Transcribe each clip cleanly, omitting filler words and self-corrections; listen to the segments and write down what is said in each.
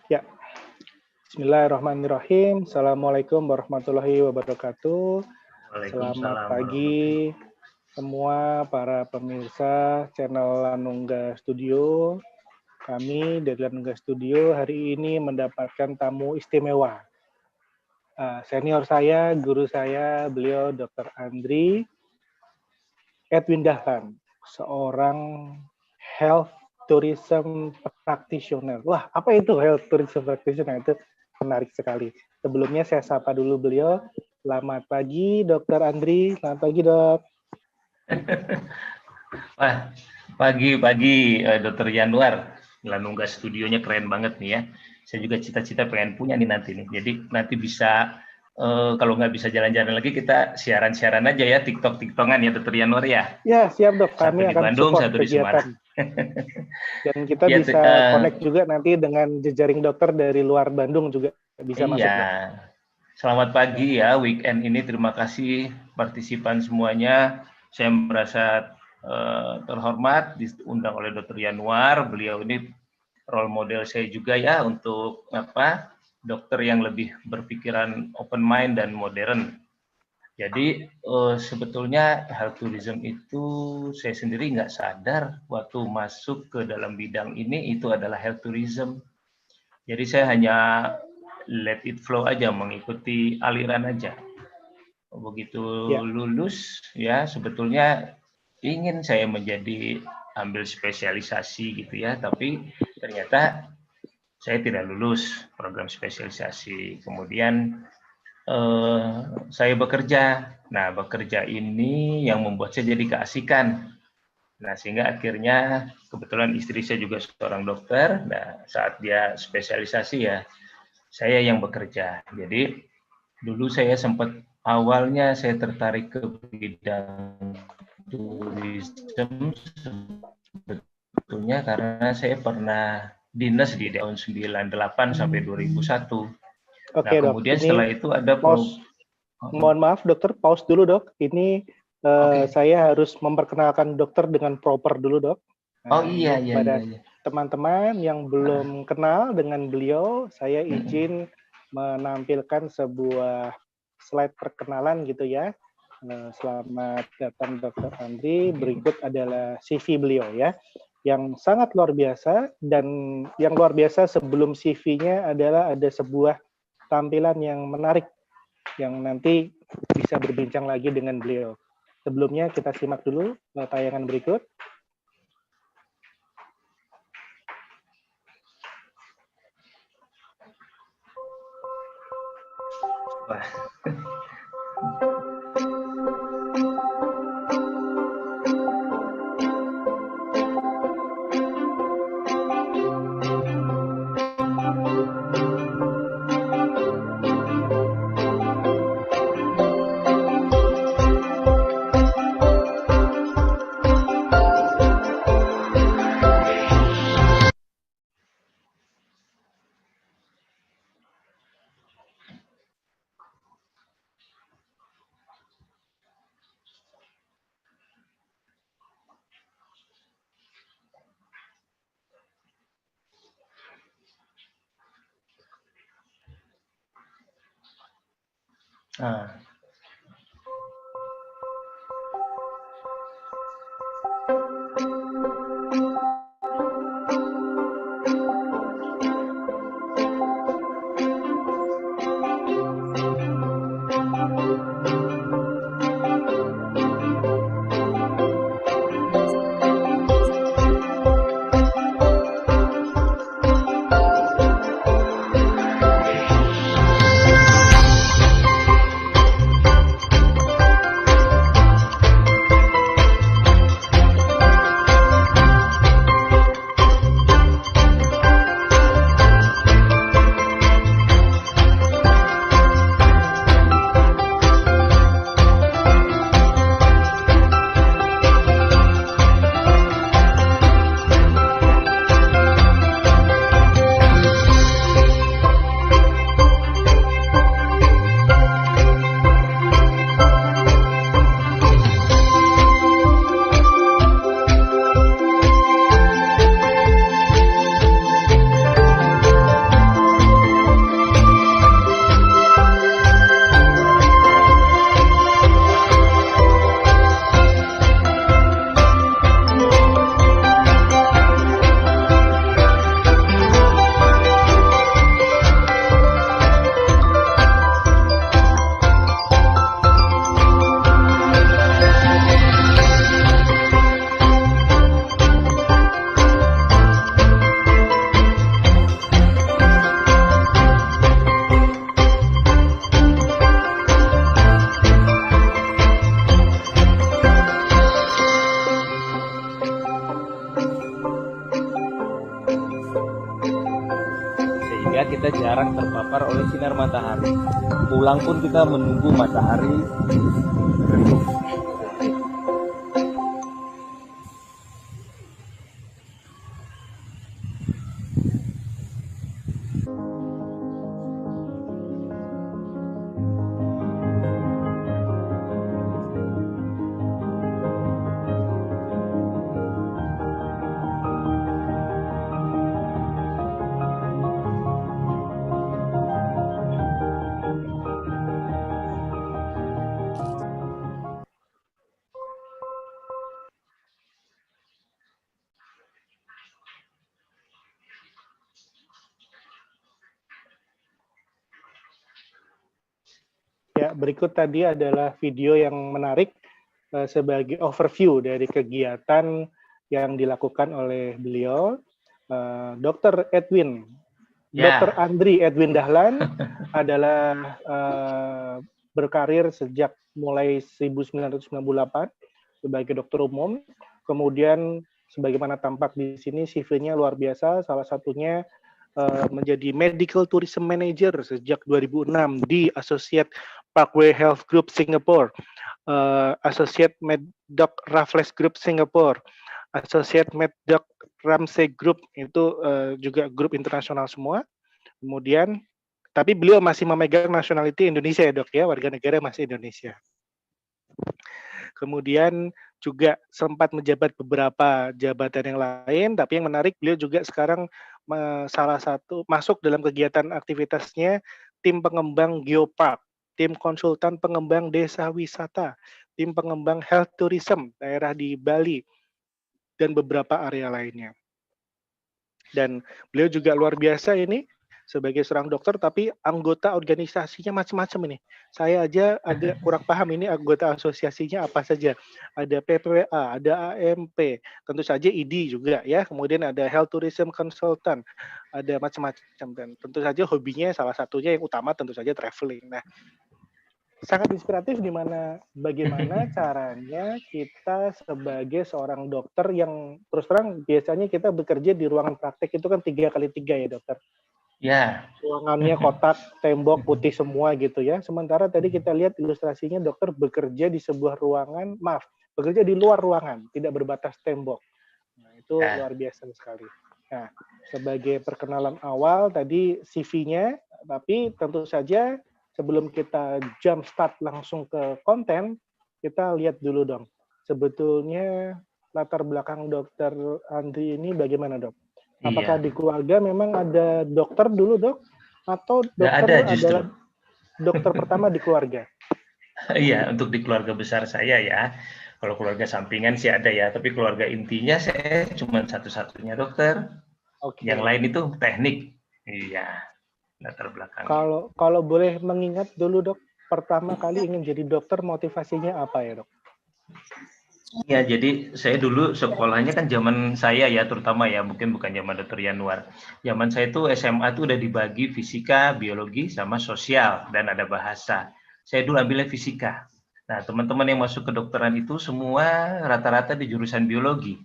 Ya, Bismillahirrahmanirrahim. Assalamualaikum warahmatullahi wabarakatuh. Selamat pagi semua para pemirsa channel Lanungga Studio. Kami dari Lanungga Studio hari ini mendapatkan tamu istimewa. Senior saya, guru saya, beliau Dr. Andri Edwin Dahlan, seorang health tourism practitioner. Wah, apa itu health tourism practitioner? Itu menarik sekali. Sebelumnya saya sapa dulu beliau. Selamat pagi, Dr. Andri. Selamat pagi, Dok. Wah, pagi-pagi Dr. Januar. Lanungga studionya keren banget nih ya. Saya juga cita-cita pengen punya nih nanti nih. Jadi nanti bisa kalau nggak bisa jalan-jalan lagi, kita siaran-siaran aja ya, TikTok-TikTokan ya, Dr. Januar ya. Ya, siap Dok. Kami satu di akan Bandung, support satu di kegiatan. Dan kita ya, bisa connect juga nanti dengan jejaring dokter dari luar Bandung juga bisa masuk. Iya. Selamat pagi ya, weekend ini terima kasih partisipan semuanya. Saya merasa terhormat diundang oleh Dr. Januar. Beliau ini role model saya juga ya untuk dokter yang lebih berpikiran open mind dan modern. Jadi sebetulnya health tourism itu saya sendiri nggak sadar waktu masuk ke dalam bidang ini itu adalah health tourism. Jadi saya hanya let it flow aja, mengikuti aliran aja. Begitu lulus ya sebetulnya ingin saya ambil spesialisasi gitu ya, tapi ternyata saya tidak lulus program spesialisasi. Kemudian saya bekerja. Nah, bekerja ini yang membuat saya jadi keasikan. Nah, sehingga akhirnya kebetulan istri saya juga seorang dokter. Nah, saat dia spesialisasi ya saya yang bekerja. Jadi dulu saya sempat awalnya saya tertarik ke bidang tourism sebetulnya karena saya pernah dinas di tahun 98 sampai 2001. Oke, nah, kemudian Dok. Setelah itu ada mohon maaf dokter, pause dulu Dok. Ini saya harus memperkenalkan dokter dengan proper dulu Dok. Iya. Teman-teman yang belum kenal dengan beliau, saya izin menampilkan sebuah slide perkenalan gitu ya. Selamat datang Dr. Andri. Berikut adalah CV beliau ya, yang sangat luar biasa. Dan yang luar biasa sebelum CV-nya adalah ada sebuah tampilan yang menarik yang nanti bisa berbincang lagi dengan beliau. Sebelumnya kita simak dulu tayangan berikut. Wah. sehingga kita jarang terpapar oleh sinar matahari. Pulang pun kita menunggu matahari redup. Ya, berikut tadi adalah video yang menarik sebagai overview dari kegiatan yang dilakukan oleh beliau, Dr. Edwin. Ya. Dr. Andri Edwin Dahlan adalah berkarir sejak mulai 1998 sebagai dokter umum, kemudian sebagaimana tampak di sini CV-nya luar biasa, salah satunya menjadi Medical Tourism Manager sejak 2006 di Associate Parkway Health Group Singapore, Associate MedDoc Raffles Group Singapore, Associate MedDoc Ramsay Group, itu juga grup internasional semua. Kemudian, tapi beliau masih memegang nationality Indonesia ya dok ya, warga negara masih Indonesia. Kemudian juga sempat menjabat beberapa jabatan yang lain, tapi yang menarik beliau juga sekarang salah satu masuk dalam kegiatan aktivitasnya tim pengembang geopark, tim konsultan pengembang desa wisata, tim pengembang health tourism daerah di Bali, dan beberapa area lainnya. Dan beliau juga luar biasa ini sebagai seorang dokter, tapi anggota organisasinya macam-macam ini. Saya aja agak kurang paham ini anggota asosiasinya apa saja. Ada PPWA, ada AMP, tentu saja ID juga ya. Kemudian ada Health Tourism Consultant, ada macam-macam. Dan tentu saja hobinya salah satunya yang utama tentu saja traveling. Nah, sangat inspiratif di mana bagaimana caranya kita sebagai seorang dokter yang terus terang biasanya kita bekerja di ruangan praktek itu kan 3x3 ya dokter. Ya. Ruangannya kotak, tembok putih semua gitu ya. Sementara tadi kita lihat ilustrasinya dokter bekerja di sebuah ruangan, bekerja di luar ruangan, tidak berbatas tembok. Nah, itu luar biasa sekali. Nah, sebagai perkenalan awal tadi CV-nya, tapi tentu saja sebelum kita jump start langsung ke konten, kita lihat dulu dong. Sebetulnya latar belakang dokter Andri ini bagaimana dok? Apakah di keluarga memang ada dokter dulu dok? Atau dokter adalah dokter pertama di keluarga? Iya, untuk di keluarga besar saya ya. Kalau keluarga sampingan sih ada ya, tapi keluarga intinya saya cuma satu-satunya dokter. Okay. Yang lain itu teknik. Iya, latar belakang. Kalau boleh mengingat dulu dok, pertama kali ingin jadi dokter motivasinya apa ya dok? Ya, jadi saya dulu sekolahnya kan zaman saya ya, terutama ya, mungkin bukan zaman Dr. Yanuar. Zaman saya itu SMA itu udah dibagi fisika, biologi, sama sosial, dan ada bahasa. Saya dulu ambilnya fisika. Nah, teman-teman yang masuk ke kedokteran itu semua rata-rata di jurusan biologi.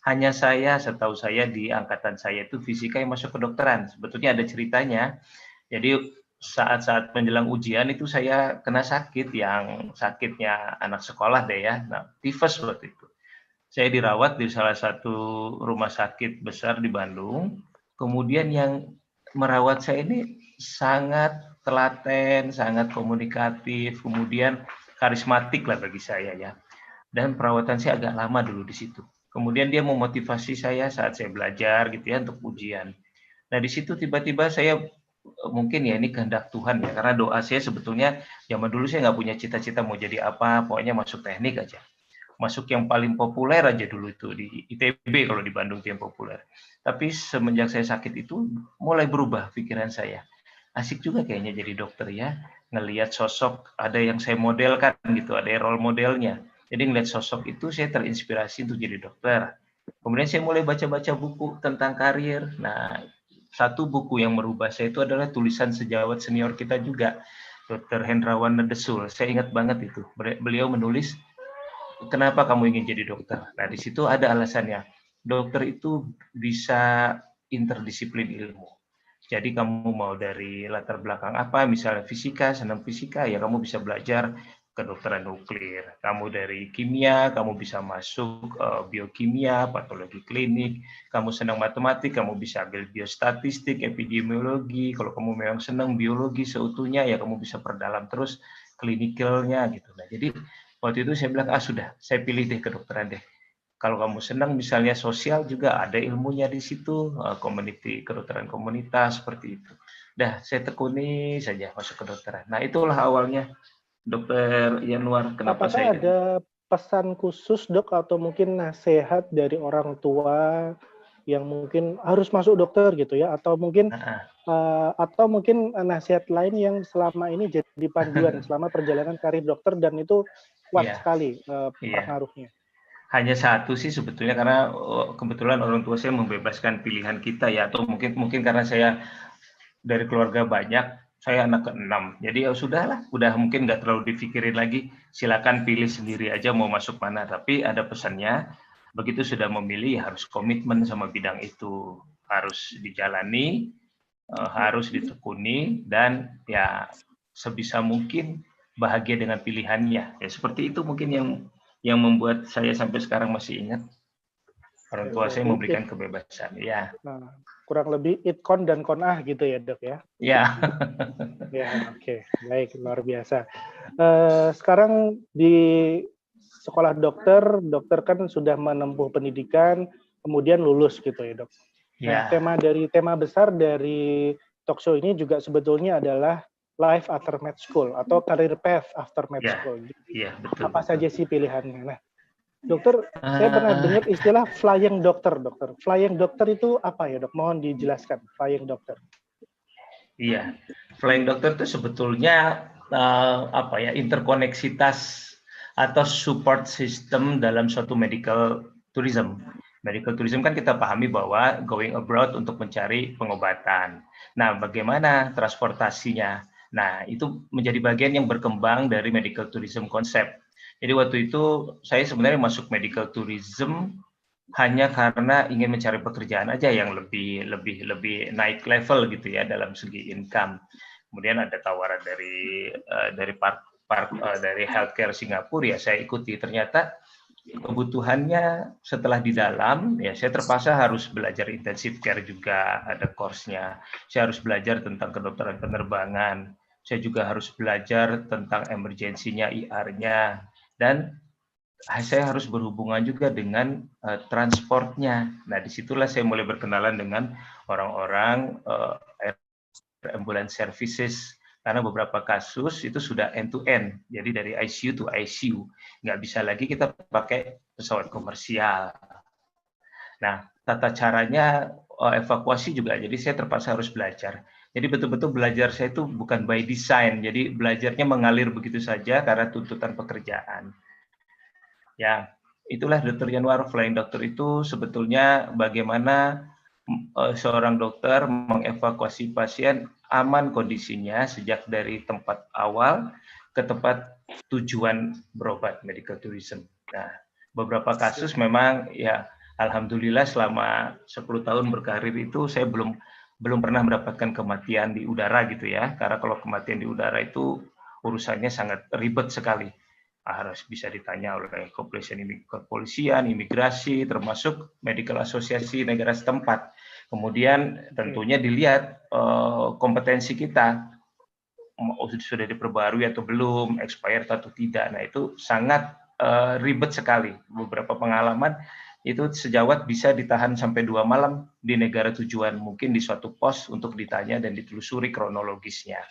Hanya saya, setahu saya di angkatan saya itu fisika yang masuk ke kedokteran. Sebetulnya ada ceritanya. Jadi saat-saat menjelang ujian itu saya kena sakit, yang sakitnya anak sekolah deh ya, tifus waktu itu. Saya dirawat di salah satu rumah sakit besar di Bandung. Kemudian yang merawat saya ini sangat telaten, sangat komunikatif, kemudian karismatik lah bagi saya ya. Dan perawatan saya agak lama dulu di situ. Kemudian dia memotivasi saya saat saya belajar gitu ya untuk ujian. Nah di situ tiba-tiba saya mungkin ya ini kehendak Tuhan ya, karena doa saya sebetulnya zaman dulu saya nggak punya cita-cita mau jadi apa, pokoknya masuk teknik aja, masuk yang paling populer aja dulu itu di ITB kalau di Bandung yang populer. Tapi semenjak saya sakit itu mulai berubah pikiran saya, asik juga kayaknya jadi dokter ya, ngelihat sosok ada yang saya modelkan gitu, ada role modelnya, jadi ngelihat sosok itu saya terinspirasi untuk jadi dokter. Kemudian saya mulai baca-baca buku tentang karir. Nah, satu buku yang merubah saya itu adalah tulisan sejawat senior kita juga, Dr. Hendrawan Nedesul. Saya ingat banget itu. Beliau menulis, kenapa kamu ingin jadi dokter? Nah, di situ ada alasannya. Dokter itu bisa interdisiplin ilmu. Jadi kamu mau dari latar belakang apa, misalnya fisika, senang fisika, ya kamu bisa belajar kedokteran nuklir. Kamu dari kimia, kamu bisa masuk biokimia, patologi klinik. Kamu senang matematik, kamu bisa ambil biostatistik, epidemiologi. Kalau kamu memang senang biologi seutuhnya, ya kamu bisa perdalam terus klinikalnya gitu. Nah, jadi waktu itu saya bilang, sudah, saya pilih deh kedokteran deh. Kalau kamu senang misalnya sosial juga ada ilmunya di situ, community, kedokteran komunitas seperti itu. Dah, saya tekuni saja masuk kedokteran. Nah, itulah awalnya Dokter Yanuar, kenapa Apakah saya ada pesan khusus, Dok, atau mungkin nasihat dari orang tua yang mungkin harus masuk dokter gitu ya, atau mungkin nasihat lain yang selama ini jadi panduan selama perjalanan karir dokter dan itu kuat iya, sekali iya. pengaruhnya? Hanya satu sih sebetulnya karena kebetulan orang tua saya membebaskan pilihan kita ya, atau mungkin karena saya dari keluarga banyak, saya anak ke-6. Jadi ya sudahlah, udah mungkin nggak terlalu dipikirin lagi, silakan pilih sendiri aja mau masuk mana. Tapi ada pesannya, begitu sudah memilih ya harus komitmen sama bidang itu, harus dijalani, harus ditekuni, dan ya sebisa mungkin bahagia dengan pilihannya. Ya seperti itu mungkin yang membuat saya sampai sekarang masih ingat. Orang tua saya Berarti memberikan kebebasan, ya. kurang lebih itkon dan konah gitu ya, Dok ya? Ya. Ya, oke. Baik, luar biasa. Sekarang di sekolah dokter kan sudah menempuh pendidikan, kemudian lulus gitu ya, Dok. Nah, Ya. tema besar dari talk show ini juga sebetulnya adalah life after med school atau career path after med Ya, school. iya betul. Apa betul. saja sih pilihannya? Nah, dokter, saya pernah dengar istilah flying dokter, dokter. Flying dokter itu apa ya, Dok? Mohon dijelaskan, flying dokter. Iya, flying doctor itu sebetulnya interkoneksitas atau support system dalam suatu medical tourism. Medical tourism kan kita pahami bahwa going abroad untuk mencari pengobatan. Nah, bagaimana transportasinya? Nah, itu menjadi bagian yang berkembang dari medical tourism konsep. Jadi waktu itu saya sebenarnya masuk medical tourism hanya karena ingin mencari pekerjaan aja yang lebih naik level gitu ya dalam segi income. Kemudian ada tawaran dari dari healthcare Singapura, ya saya ikuti. Ternyata kebutuhannya setelah di dalam, ya saya terpaksa harus belajar intensive care juga, ada course-nya. Saya harus belajar tentang kedokteran penerbangan. Saya juga harus belajar tentang emergensinya, IR-nya, dan saya harus berhubungan juga dengan transportnya. Nah, disitulah saya mulai berkenalan dengan orang-orang ambulance services, karena beberapa kasus itu sudah end to end, jadi dari ICU to ICU, nggak bisa lagi kita pakai pesawat komersial. Nah, tata caranya evakuasi juga, jadi saya terpaksa harus belajar. Jadi betul-betul belajar saya itu bukan by design, jadi belajarnya mengalir begitu saja karena tuntutan pekerjaan. Ya, itulah Dr. Yanuar. Flying Doctor itu sebetulnya bagaimana seorang dokter mengevakuasi pasien aman kondisinya sejak dari tempat awal ke tempat tujuan berobat, medical tourism. Nah, beberapa kasus memang ya alhamdulillah selama 10 tahun berkarir itu saya belum pernah mendapatkan kematian di udara gitu ya. Karena kalau kematian di udara itu urusannya sangat ribet sekali. Harus bisa ditanya oleh kepolisian, imigrasi, termasuk medical asosiasi negara setempat. Kemudian tentunya dilihat kompetensi kita, sudah diperbarui atau belum, expired atau tidak. Nah, itu sangat ribet sekali. Beberapa pengalaman itu sejawat bisa ditahan sampai 2 malam di negara tujuan, mungkin di suatu pos untuk ditanya dan ditelusuri kronologisnya.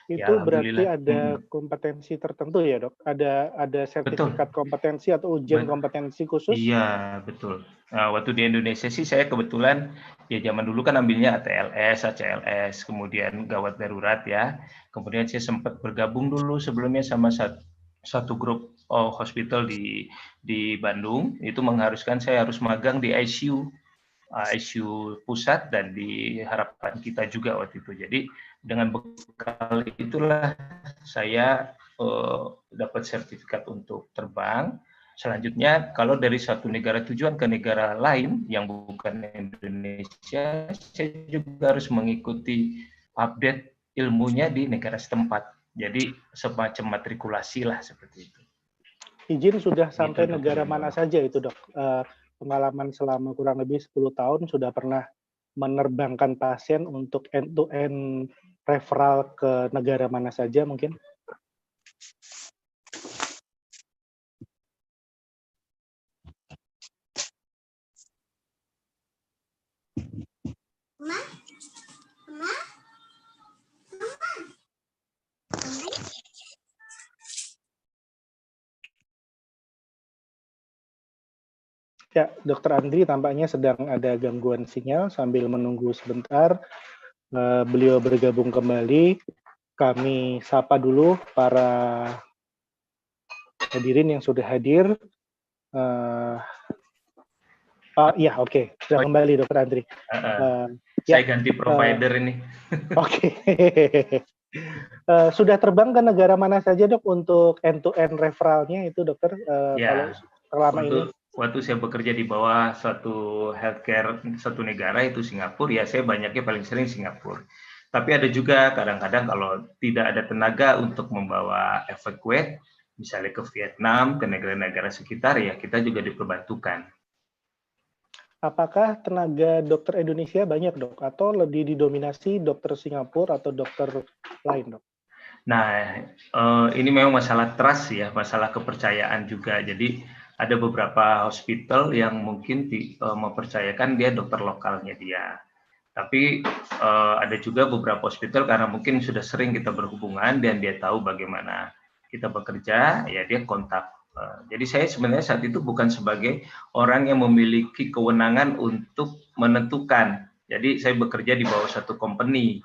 Itu Ya, berarti ada kompetensi tertentu ya, Dok? Ada sertifikat kompetensi atau ujian kompetensi khusus? Iya, betul. Nah, waktu di Indonesia sih saya kebetulan ya zaman dulu kan ambilnya ATLS, ACLS, kemudian gawat darurat ya. Kemudian saya sempat bergabung dulu sebelumnya sama satu grup hospital di Bandung. Itu mengharuskan saya harus magang di ICU pusat dan di Harapan Kita juga waktu itu. Jadi dengan bekal itulah saya dapat sertifikat untuk terbang. Selanjutnya, kalau dari suatu negara tujuan ke negara lain yang bukan Indonesia, saya juga harus mengikuti update ilmunya di negara setempat. Jadi semacam matrikulasi lah seperti itu. Izin sudah sampai Gitu, negara mana saja itu, Dok? Pengalaman selama kurang lebih 10 tahun sudah pernah menerbangkan pasien untuk end-to-end referral ke negara mana saja mungkin? Ya, Dokter Andri tampaknya sedang ada gangguan sinyal. Sambil menunggu sebentar, beliau bergabung kembali. Kami sapa dulu para hadirin yang sudah hadir. Iya, oke. Sudah kembali, Dokter Andri. Saya ganti provider ini. Oke. Sudah terbang ke negara mana saja, Dok, untuk end-to-end referralnya itu, Dokter? Kalau selama ini? Waktu saya bekerja di bawah suatu healthcare satu negara itu Singapura, ya saya banyaknya paling sering Singapura. Tapi ada juga kadang-kadang kalau tidak ada tenaga untuk membawa evacuate, misalnya ke Vietnam, ke negara-negara sekitar, ya kita juga diperbantukan. Apakah tenaga dokter Indonesia banyak, Dok? Atau lebih didominasi dokter Singapura atau dokter lain, Dok? Nah, ini memang masalah trust ya, masalah kepercayaan juga. Jadi ada beberapa hospital yang mungkin mempercayakan dia dokter lokalnya dia. Tapi ada juga beberapa hospital karena mungkin sudah sering kita berhubungan dan dia tahu bagaimana kita bekerja, ya dia kontak. Jadi saya sebenarnya saat itu bukan sebagai orang yang memiliki kewenangan untuk menentukan. Jadi saya bekerja di bawah satu company,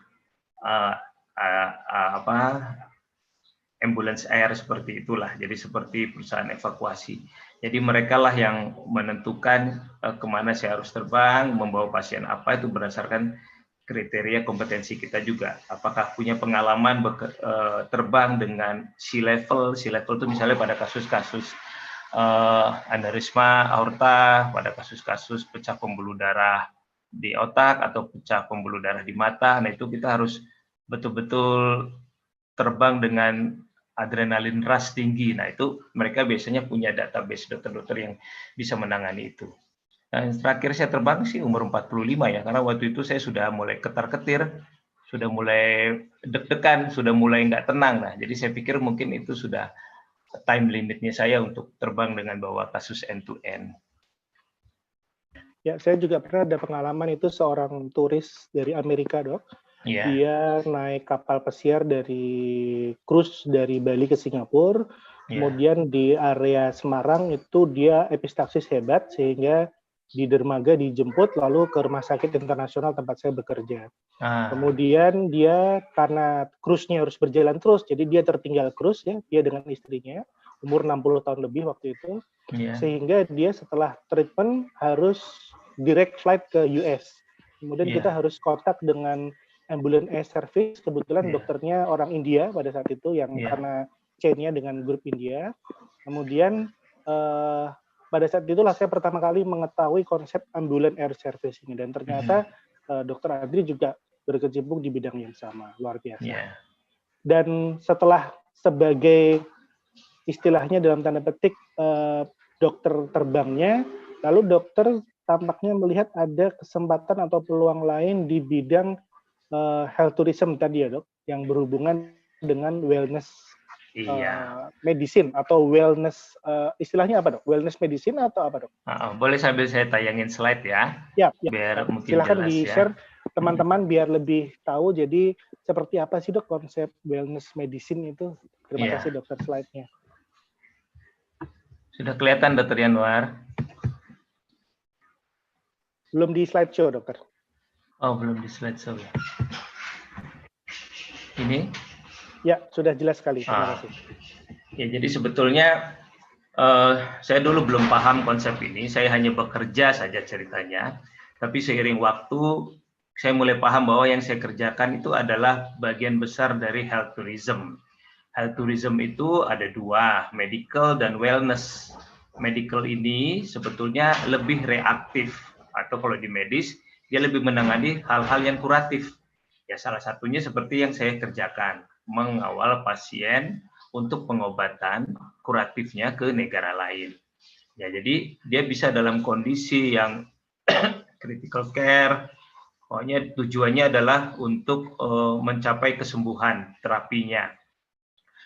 ambulance air seperti itulah. Jadi seperti perusahaan evakuasi. Jadi mereka lah yang menentukan kemana saya harus terbang, membawa pasien apa, itu berdasarkan kriteria kompetensi kita juga. Apakah punya pengalaman terbang dengan sea level itu misalnya pada kasus-kasus aneurisma aorta, pada kasus-kasus pecah pembuluh darah di otak atau pecah pembuluh darah di mata. Nah itu kita harus betul-betul terbang dengan adrenalin rush tinggi. Nah, itu mereka biasanya punya database dokter-dokter yang bisa menangani itu. Nah, terakhir saya terbang sih umur 45 ya, karena waktu itu saya sudah mulai ketar-ketir, sudah mulai deg-degan, sudah mulai nggak tenang. Nah, jadi saya pikir mungkin itu sudah time limitnya saya untuk terbang dengan bawa kasus end-to-end. Ya, saya juga pernah ada pengalaman itu seorang turis dari Amerika, Dok. Yeah. Dia naik kapal pesiar dari cruise dari Bali ke Singapura. Kemudian di area Semarang itu dia epistaxis hebat sehingga di dermaga dijemput lalu ke rumah sakit internasional tempat saya bekerja. Kemudian dia karena cruise-nya harus berjalan terus, jadi dia tertinggal cruise ya, dia dengan istrinya umur 60 tahun lebih waktu itu. Sehingga dia setelah treatment harus direct flight ke US. Kemudian kita harus kontak dengan ambulance air service, kebetulan dokternya orang India pada saat itu yang karena chain-nya dengan grup India. Kemudian pada saat itulah saya pertama kali mengetahui konsep ambulance air service ini dan ternyata Dokter Andri juga berkecimpung di bidang yang sama, luar biasa. Dan setelah sebagai istilahnya dalam tanda petik dokter terbangnya, lalu dokter tampaknya melihat ada kesempatan atau peluang lain di bidang health tourism tadi ya, Dok, yang berhubungan dengan wellness medicine atau wellness, istilahnya apa, Dok? Wellness medicine atau apa, Dok? Boleh sambil saya tayangin slide ya, biar mungkin silakan jelas di-share teman-teman biar lebih tahu. Jadi seperti apa sih, Dok, konsep wellness medicine itu? Terima kasih, Dokter, slide-nya. Sudah kelihatan, Dokter Yanuar? Belum di slideshow, Dokter. Oh, belum di slideshow ya. Ini? Ya, sudah jelas sekali. Terima kasih. Ya, jadi sebetulnya saya dulu belum paham konsep ini. Saya hanya bekerja saja ceritanya. Tapi seiring waktu, saya mulai paham bahwa yang saya kerjakan itu adalah bagian besar dari health tourism. Health tourism itu ada dua, medical dan wellness. medical ini sebetulnya lebih reaktif, atau kalau di medis dia lebih menangani hal-hal yang kuratif. Ya salah satunya seperti yang saya kerjakan, mengawal pasien untuk pengobatan kuratifnya ke negara lain. Ya jadi dia bisa dalam kondisi yang critical care, pokoknya tujuannya adalah untuk mencapai kesembuhan terapinya.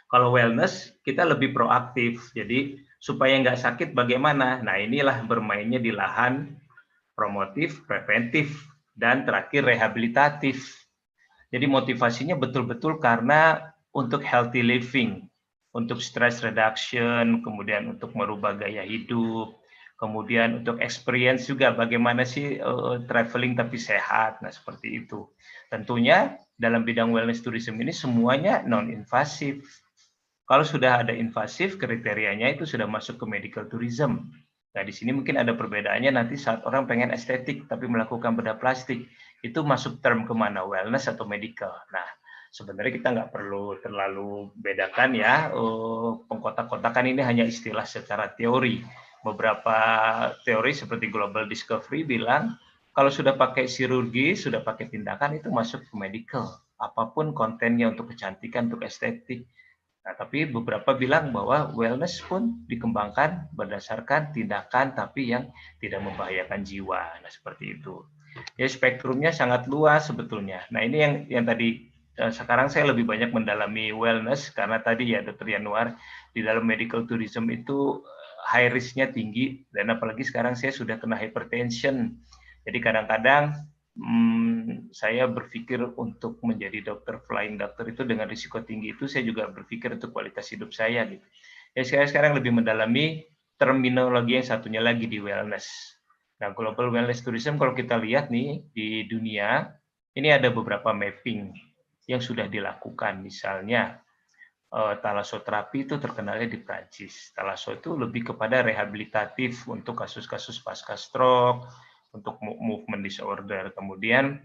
Kalau wellness kita lebih proaktif, jadi supaya nggak sakit bagaimana? Nah inilah bermainnya di lahan promotif, preventif, dan terakhir rehabilitatif. Jadi motivasinya betul-betul karena untuk healthy living, untuk stress reduction, kemudian untuk merubah gaya hidup, kemudian untuk experience juga bagaimana sih traveling tapi sehat. Nah seperti itu. Tentunya dalam bidang wellness tourism ini semuanya non-invasif. Kalau sudah ada invasif, kriterianya itu sudah masuk ke medical tourism. Nah, di sini mungkin ada perbedaannya nanti saat orang pengen estetik tapi melakukan bedah plastik, itu masuk term kemana, wellness atau medical. Nah, sebenarnya kita nggak perlu terlalu bedakan ya, pengkotak-kotakan ini hanya istilah secara teori. Beberapa teori seperti Global Discovery bilang, kalau sudah pakai chirurgi, sudah pakai tindakan, itu masuk ke medical. Apapun kontennya untuk kecantikan, untuk estetik. Nah, tapi beberapa bilang bahwa wellness pun dikembangkan berdasarkan tindakan tapi yang tidak membahayakan jiwa. Nah, seperti itu. Ya, spektrumnya sangat luas sebetulnya. Nah, ini yang tadi sekarang saya lebih banyak mendalami wellness karena tadi ya Dr. Yanuar di dalam medical tourism itu high risk-nya tinggi dan apalagi sekarang saya sudah kena hypertension. Jadi kadang-kadang saya berpikir untuk menjadi dokter flying doctor itu dengan risiko tinggi itu saya juga berpikir untuk kualitas hidup saya gitu. Ya saya sekarang lebih mendalami terminologi yang satunya lagi di wellness. Nah, global wellness tourism kalau kita lihat nih di dunia ini ada beberapa mapping yang sudah dilakukan. Misalnya talassoterapi itu terkenalnya di Prancis. Talasso itu lebih kepada rehabilitatif untuk kasus-kasus pasca stroke, untuk movement disorder. Kemudian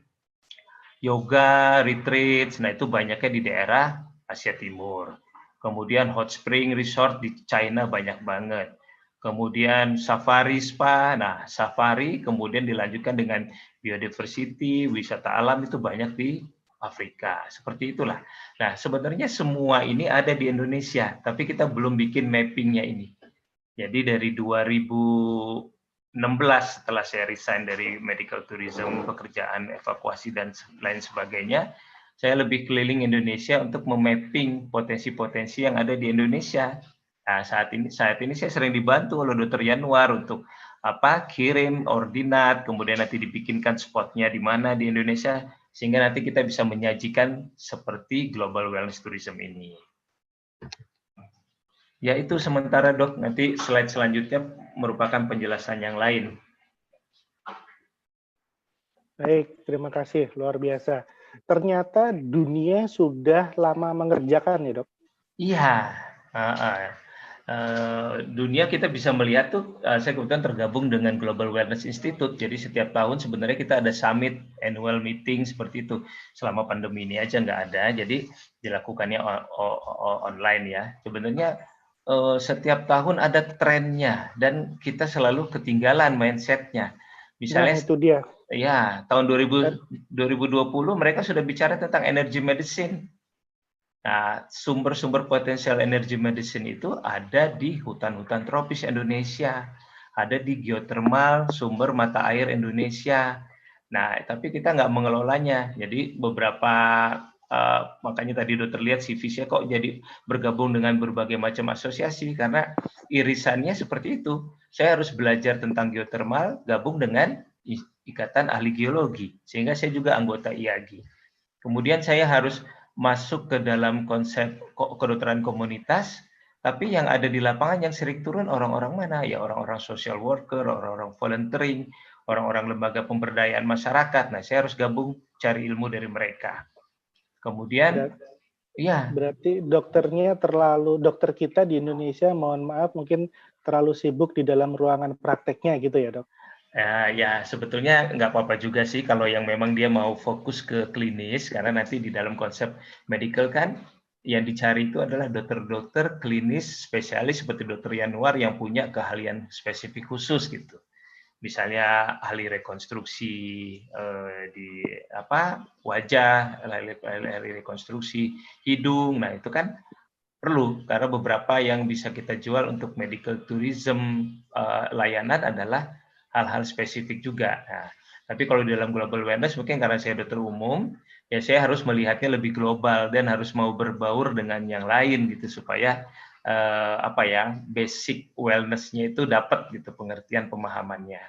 yoga, retreat, nah itu banyaknya di daerah Asia Timur. Kemudian hot spring resort di China banyak banget. Kemudian safari spa, nah safari kemudian dilanjutkan dengan biodiversity, wisata alam itu banyak di Afrika. Seperti itulah. Nah sebenarnya semua ini ada di Indonesia, tapi kita belum bikin mappingnya ini. Jadi dari 2016 setelah saya resign dari medical tourism, pekerjaan evakuasi dan lain sebagainya, saya lebih keliling Indonesia untuk memapping potensi-potensi yang ada di Indonesia. Nah, saat ini saya sering dibantu oleh Dr. Yanuar untuk kirim ordinat, kemudian nanti dibikinkan spotnya di mana di Indonesia, sehingga nanti kita bisa menyajikan seperti global wellness tourism ini. Ya itu sementara dok, nanti slide selanjutnya merupakan penjelasan yang lain. Baik, terima kasih, luar biasa. Ternyata dunia sudah lama mengerjakan ya dok? Iya, dunia kita bisa melihat tuh, saya kebetulan tergabung dengan Global Wellness Institute, jadi setiap tahun sebenarnya kita ada summit, annual meeting seperti itu. Selama pandemi ini aja nggak ada, jadi dilakukannya online ya. Sebenarnya setiap tahun ada trennya dan kita selalu ketinggalan mindset-nya. Misalnya, nah, itu dia. Ya, tahun 2020 mereka sudah bicara tentang energy medicine. Nah, sumber-sumber potensial energy medicine itu ada di hutan-hutan tropis Indonesia, ada di geothermal sumber mata air Indonesia. Nah, tapi kita nggak mengelolanya. Jadi beberapa makanya tadi dokter lihat CV-nya kok jadi bergabung dengan berbagai macam asosiasi karena irisannya seperti itu. Saya harus belajar tentang geothermal, gabung dengan Ikatan Ahli Geologi, sehingga saya juga anggota IAGI. Kemudian saya harus masuk ke dalam konsep kedokteran komunitas, tapi yang ada di lapangan yang sering turun orang-orang mana? Ya orang-orang social worker, orang-orang volunteering, orang-orang lembaga pemberdayaan masyarakat. Nah, saya harus gabung cari ilmu dari mereka. Kemudian, berarti dokter kita di Indonesia, mohon maaf, mungkin terlalu sibuk di dalam ruangan prakteknya gitu ya dok? Ya sebetulnya nggak apa-apa juga sih kalau yang memang dia mau fokus ke klinis, karena nanti di dalam konsep medical kan yang dicari itu adalah dokter-dokter klinis spesialis seperti Dokter Yanuar yang punya keahlian spesifik khusus gitu. Misalnya ahli rekonstruksi di wajah, ahli rekonstruksi hidung. Nah, itu kan perlu karena beberapa yang bisa kita jual untuk medical tourism layanan adalah hal-hal spesifik juga. Nah, tapi kalau di dalam global wellness mungkin karena saya dokter umum, ya saya harus melihatnya lebih global dan harus mau berbaur dengan yang lain gitu supaya basic wellness-nya itu dapat gitu pengertian pemahamannya.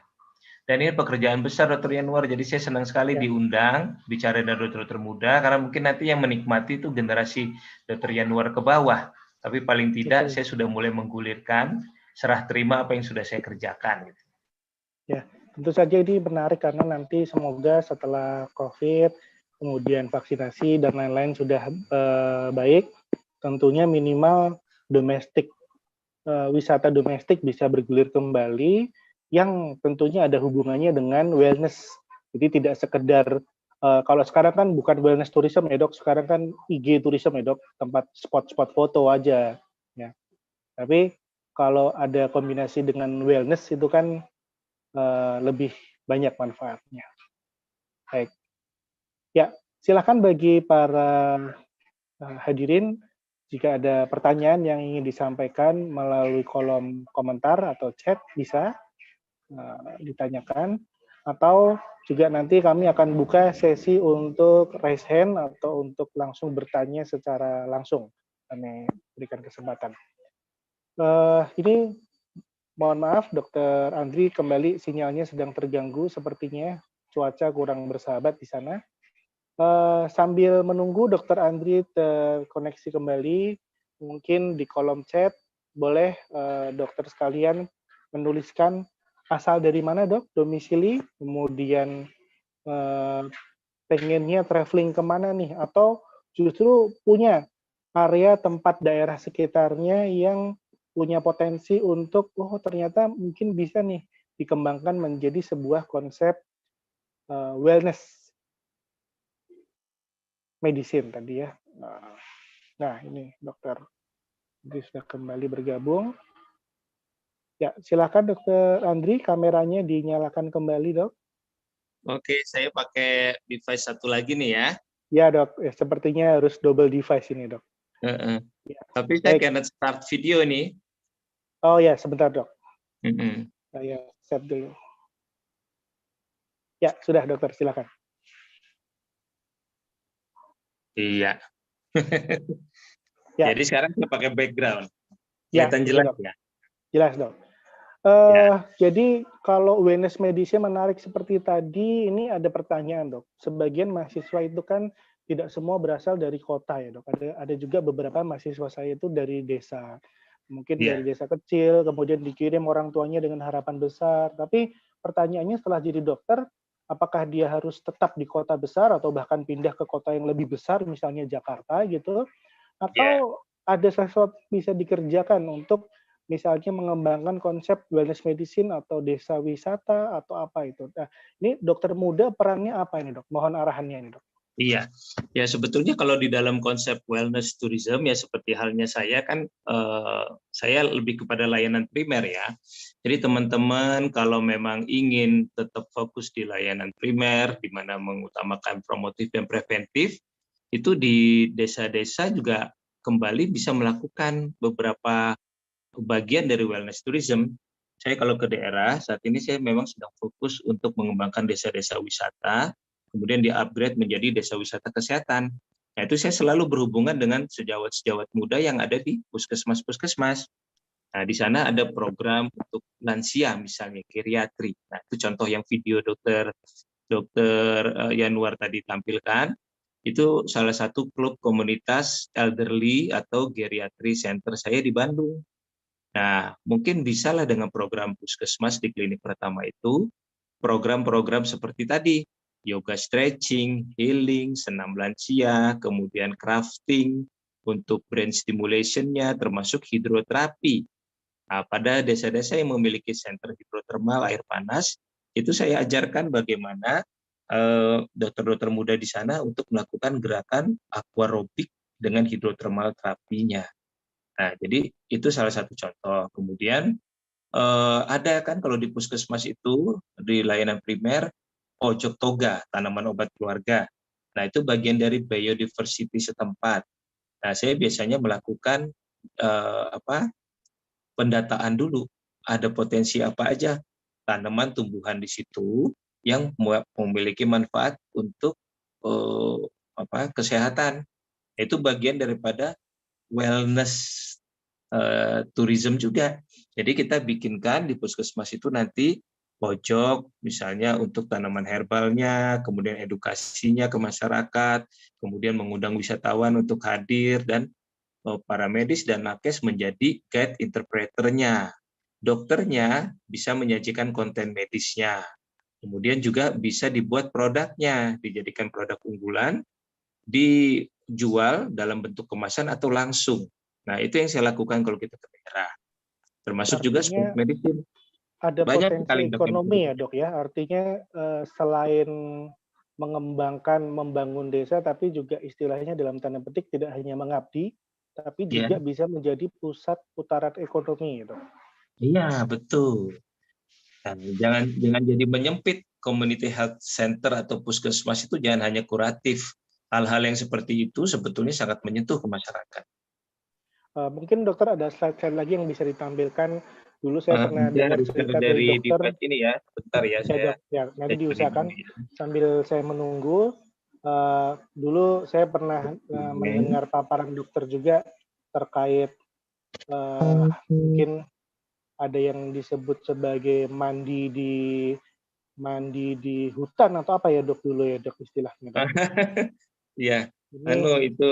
Dan ini pekerjaan besar Dr. Yanuar, jadi saya senang sekali diundang bicara dengan dokter-dokter muda karena mungkin nanti yang menikmati itu generasi Dr. Yanuar ke bawah. Tapi paling tidak saya sudah mulai menggulirkan serah terima apa yang sudah saya kerjakan. Gitu. Ya, tentu saja ini menarik karena nanti semoga setelah COVID, kemudian vaksinasi dan lain-lain sudah baik, tentunya minimal domestik, wisata domestik bisa bergulir kembali, yang tentunya ada hubungannya dengan wellness. Jadi tidak sekedar, kalau sekarang kan bukan wellness tourism ya dok, sekarang kan IG tourism ya dok, tempat spot-spot foto aja. Ya. Tapi kalau ada kombinasi dengan wellness itu kan lebih banyak manfaatnya. Baik. Ya, silakan bagi para hadirin jika ada pertanyaan yang ingin disampaikan melalui kolom komentar atau chat bisa ditanyakan, atau juga nanti kami akan buka sesi untuk raise hand atau untuk langsung bertanya secara langsung. Kami berikan kesempatan. Ini mohon maaf, Dr. Andri, kembali sinyalnya sedang terganggu sepertinya. Cuaca kurang bersahabat di sana. Sambil menunggu Dr. Andri terkoneksi kembali, mungkin di kolom chat boleh dokter sekalian menuliskan asal dari mana dok, domisili, kemudian pengennya traveling kemana nih, atau justru punya area tempat daerah sekitarnya yang punya potensi untuk, oh ternyata mungkin bisa nih dikembangkan menjadi sebuah konsep wellness medicine tadi ya. Nah ini dokter Andri sudah kembali bergabung. Ya silakan dokter Andri, kameranya dinyalakan kembali dok. Oke, saya pakai device satu lagi nih ya. Ya dok, sepertinya harus double device ini dok. Ya. Tapi saya cannot start video nih. Oh ya, sebentar dok. Saya set dulu. Ya, sudah dokter, silakan. Iya. Ya. Jadi sekarang saya pakai background. Kelihatan jelas dok. Ya? Jelas dok. Jadi kalau wellness medicine menarik seperti tadi, ini ada pertanyaan dok. Sebagian mahasiswa itu kan tidak semua berasal dari kota ya dok. Ada juga beberapa mahasiswa saya itu dari desa. Mungkin dari desa kecil, kemudian dikirim orang tuanya dengan harapan besar. Tapi pertanyaannya setelah jadi dokter, apakah dia harus tetap di kota besar atau bahkan pindah ke kota yang lebih besar, misalnya Jakarta gitu, atau ada sesuatu bisa dikerjakan untuk misalnya mengembangkan konsep wellness medicine atau desa wisata atau apa itu. Nah, ini dokter muda perannya apa ini dok? Mohon arahannya ini dok. Iya, ya sebetulnya kalau di dalam konsep wellness tourism ya seperti halnya saya kan saya lebih kepada layanan primer ya. Jadi teman-teman kalau memang ingin tetap fokus di layanan primer di mana mengutamakan promotif dan preventif, itu di desa-desa juga kembali bisa melakukan beberapa bagian dari wellness tourism. Saya kalau ke daerah saat ini saya memang sedang fokus untuk mengembangkan desa-desa wisata, kemudian di-upgrade menjadi desa wisata kesehatan. Nah, itu saya selalu berhubungan dengan sejawat-sejawat muda yang ada di puskesmas-puskesmas. Nah, di sana ada program untuk lansia, misalnya geriatri. Nah, itu contoh yang video dokter Yanuar tadi tampilkan. Itu salah satu klub komunitas elderly atau geriatri center saya di Bandung. Nah, mungkin bisalah dengan program puskesmas di klinik pertama itu, program-program seperti tadi, yoga stretching, healing, senam lansia, kemudian crafting, untuk brain stimulation-nya, termasuk hidroterapi. Nah, pada desa-desa yang memiliki center hidrotermal air panas, itu saya ajarkan bagaimana dokter-dokter muda di sana untuk melakukan gerakan aquarobik dengan hidrotermal terapinya. Nah, jadi itu salah satu contoh. Kemudian ada kan kalau di puskesmas itu di layanan primer pojok toga, tanaman obat keluarga. Nah, itu bagian dari biodiversity setempat. Nah, saya biasanya melakukan pendataan dulu. Ada potensi apa aja tanaman tumbuhan di situ yang memiliki manfaat untuk kesehatan. Itu bagian daripada wellness tourism juga. Jadi kita bikinkan di puskesmas itu nanti pojok misalnya untuk tanaman herbalnya, kemudian edukasinya ke masyarakat, kemudian mengundang wisatawan untuk hadir, dan para medis dan nakes menjadi guide interpreternya. Dokternya bisa menyajikan konten medisnya. Kemudian juga bisa dibuat produknya, dijadikan produk unggulan, dijual dalam bentuk kemasan atau langsung. Nah, itu yang saya lakukan kalau kita ke daerah. Termasuk juga sport medicine. Ada Banyak potensi ekonomi ya, Dok ya. Artinya selain mengembangkan, membangun desa, tapi juga istilahnya dalam tanda petik tidak hanya mengabdi, tapi juga bisa menjadi pusat putaran ekonomi, Dok. Iya, betul. Nah, jangan jadi menyempit. Community health center atau puskesmas itu jangan hanya kuratif. Hal-hal yang seperti itu sebetulnya sangat menyentuh ke masyarakat. Mungkin dokter ada slide lagi yang bisa ditampilkan. Dulu saya pernah dengar cerita dari dokter. Ini ya, bentar ya. Dok, ya nanti diusahakan sambil saya menunggu. Dulu saya pernah mendengar paparan dokter juga terkait mungkin ada yang disebut sebagai mandi di hutan atau apa ya, Dok, dulu ya, Dok, istilahnya. Iya, itu.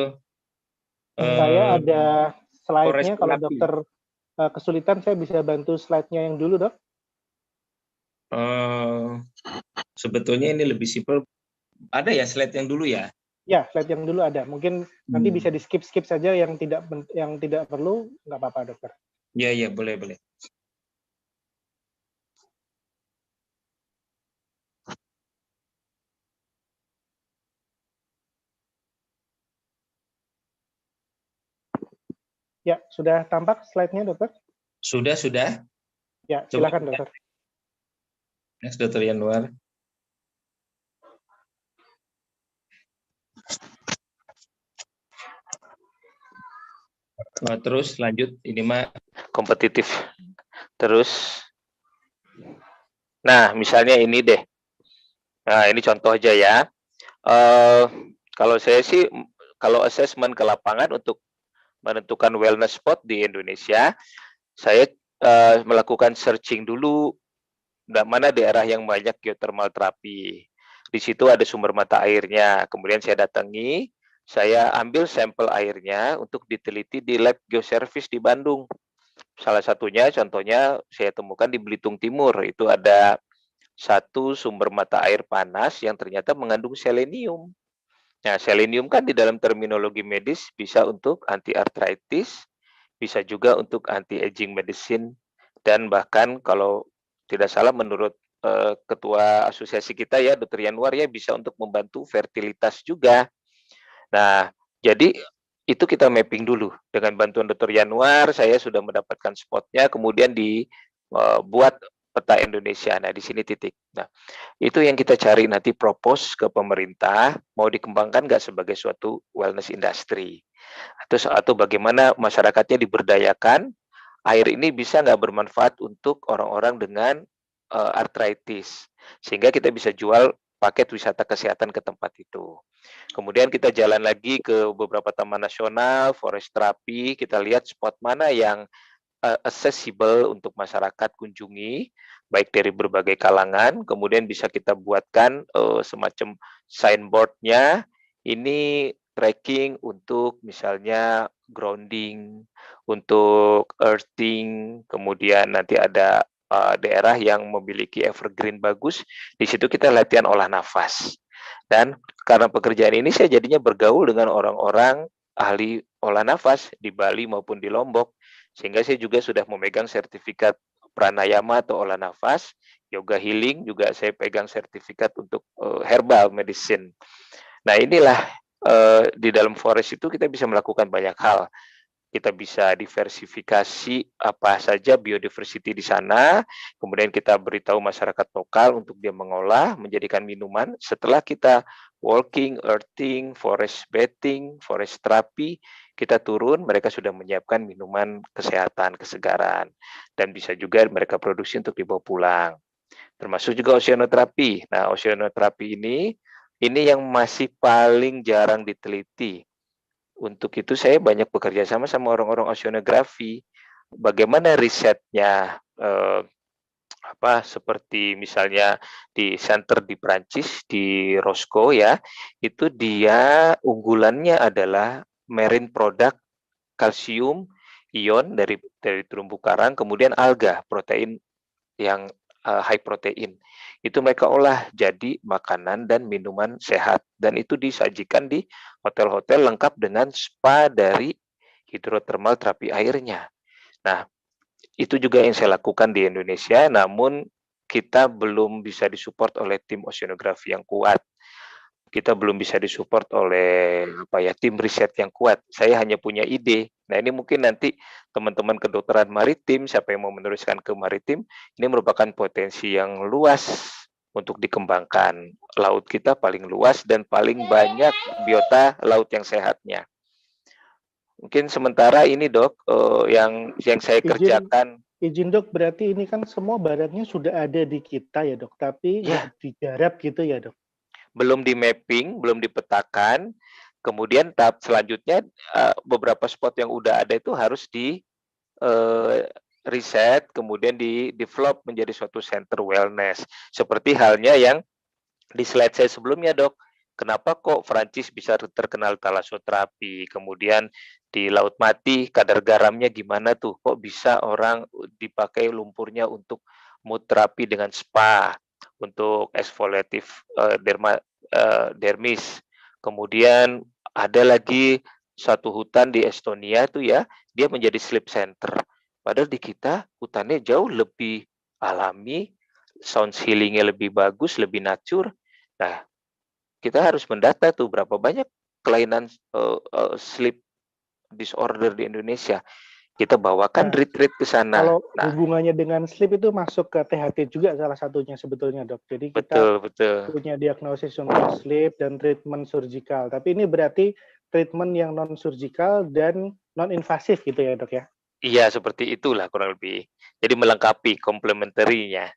Saya ada slide-nya, kalau dokter kesulitan saya bisa bantu slide-nya yang dulu, Dok. Sebetulnya ini lebih simpel. Ada ya slide yang dulu ya? Ya, slide yang dulu ada. Mungkin nanti bisa di skip saja yang tidak perlu, nggak apa-apa, dokter. Iya, boleh. Ya, sudah tampak slide-nya, dokter? Sudah. Ya, silakan, dokter. Next, Dr. Yanuar. Terus lanjut, ini mah kompetitif. Terus, nah misalnya ini deh. Nah, ini contoh aja ya. Kalau saya sih, kalau asesmen ke lapangan untuk menentukan wellness spot di Indonesia, saya melakukan searching dulu mana daerah yang banyak geothermal terapi. Di situ ada sumber mata airnya. Kemudian saya datangi, saya ambil sampel airnya untuk diteliti di lab geoservice di Bandung. Salah satunya, contohnya saya temukan di Belitung Timur. Itu ada satu sumber mata air panas yang ternyata mengandung selenium. Nah, selenium kan di dalam terminologi medis bisa untuk anti-arthritis, bisa juga untuk anti-aging medicine, dan bahkan kalau tidak salah menurut ketua asosiasi kita ya, Dr. Yanuar ya, bisa untuk membantu fertilitas juga. Nah, jadi itu kita mapping dulu. Dengan bantuan Dr. Yanuar, saya sudah mendapatkan spotnya, kemudian dibuat peta Indonesia. Nah, di sini titik. Nah, itu yang kita cari nanti propose ke pemerintah, mau dikembangkan nggak sebagai suatu wellness industry. Atau bagaimana masyarakatnya diberdayakan, air ini bisa nggak bermanfaat untuk orang-orang dengan arthritis. Sehingga kita bisa jual paket wisata kesehatan ke tempat itu. Kemudian kita jalan lagi ke beberapa taman nasional, forest terapi, kita lihat spot mana yang accessible untuk masyarakat kunjungi, baik dari berbagai kalangan. Kemudian bisa kita buatkan semacam signboard-nya, ini tracking untuk misalnya grounding, untuk earthing, kemudian nanti ada daerah yang memiliki evergreen bagus, di situ kita latihan olah nafas. Dan karena pekerjaan ini saya jadinya bergaul dengan orang-orang ahli olah nafas di Bali maupun di Lombok, sehingga saya juga sudah memegang sertifikat pranayama atau olah nafas, yoga healing juga saya pegang sertifikat untuk herbal medicine. Nah, inilah di dalam forest itu kita bisa melakukan banyak hal. Kita bisa diversifikasi apa saja biodiversity di sana, kemudian kita beritahu masyarakat lokal untuk dia mengolah, menjadikan minuman. Setelah kita walking, earthing, forest bathing, forest therapy, kita turun, mereka sudah menyiapkan minuman kesehatan, kesegaran, dan bisa juga mereka produksi untuk dibawa pulang. Termasuk juga oceanoterapi. Nah, oceanoterapi ini yang masih paling jarang diteliti. Untuk itu saya banyak bekerja sama orang-orang oceanografi. Bagaimana risetnya, seperti misalnya di center di Prancis, di Roscoe ya, itu dia unggulannya adalah marine product kalsium ion dari terumbu karang, kemudian alga, protein yang high protein. Itu mereka olah jadi makanan dan minuman sehat, dan itu disajikan di hotel-hotel lengkap dengan spa dari hidrotermal terapi airnya. Nah, itu juga yang saya lakukan di Indonesia, namun kita belum bisa disupport oleh tim oceanografi yang kuat. Kita belum bisa disupport oleh tim riset yang kuat. Saya hanya punya ide. Nah, ini mungkin nanti teman-teman kedokteran maritim, siapa yang mau meneruskan ke maritim, ini merupakan potensi yang luas untuk dikembangkan. Laut kita paling luas dan paling banyak biota laut yang sehatnya. Mungkin sementara ini dok, yang saya kerjakan. Izin dok, berarti ini kan semua barangnya sudah ada di kita ya dok, tapi nggak digarap gitu ya dok? Belum di mapping, belum dipetakan. Kemudian tahap selanjutnya beberapa spot yang udah ada itu harus di riset, kemudian di develop menjadi suatu center wellness. Seperti halnya yang di slide saya sebelumnya dok. Kenapa kok Prancis bisa terkenal thalassoterapi? Kemudian di Laut Mati kadar garamnya gimana tuh? Kok bisa orang dipakai lumpurnya untuk mood terapi dengan spa, untuk exfoliative dermis. Kemudian ada lagi satu hutan di Estonia tuh ya, dia menjadi sleep center. Padahal di kita hutannya jauh lebih alami, sound healing-nya lebih bagus, lebih nature. Nah, kita harus mendata tuh berapa banyak kelainan sleep disorder di Indonesia. Kita bawakan retreat ke sana. Kalau hubungannya dengan sleep itu masuk ke THT juga salah satunya sebetulnya dok. Jadi kita punya diagnosis untuk sleep dan treatment surgical. Tapi ini berarti treatment yang non-surgical dan non-invasif gitu ya dok ya? Iya, seperti itulah kurang lebih. Jadi melengkapi komplementerinya.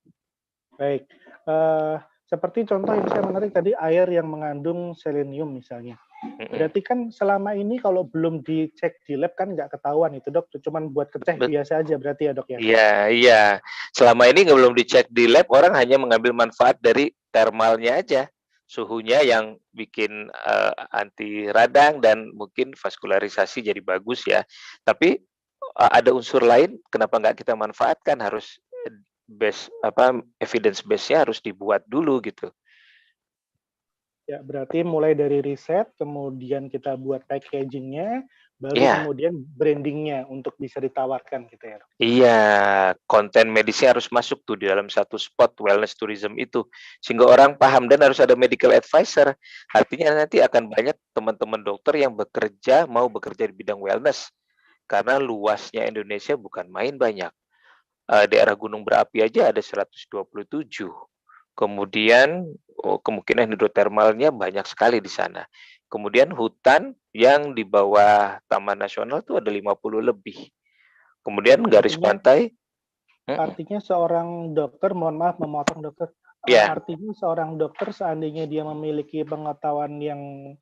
Baik. Seperti contoh yang saya menarik tadi, air yang mengandung selenium misalnya. Berarti kan selama ini kalau belum dicek di lab kan nggak ketahuan itu dok, cuman buat kecek biasa aja berarti ya dok ya? Iya. Selama ini belum dicek di lab, orang hanya mengambil manfaat dari thermalnya aja. Suhunya yang bikin anti radang dan mungkin vaskularisasi jadi bagus ya. Tapi ada unsur lain, kenapa nggak kita manfaatkan? Harus evidence base-nya harus dibuat dulu gitu. Ya, berarti mulai dari riset, kemudian kita buat packaging-nya, baru kemudian branding-nya untuk bisa ditawarkan gitu ya. Iya, konten medisnya harus masuk tuh di dalam satu spot wellness tourism itu. Sehingga orang paham dan harus ada medical advisor. Artinya nanti akan banyak teman-teman dokter yang mau bekerja di bidang wellness. Karena luasnya Indonesia bukan main banyak. Daerah gunung berapi aja ada 127. Kemudian kemungkinan hidrotermalnya banyak sekali di sana. Kemudian hutan yang di bawah Taman Nasional itu ada 50 lebih. Kemudian garis pantai. Artinya seorang dokter, mohon maaf memotong dokter. Artinya seorang dokter seandainya dia memiliki pengetahuan yang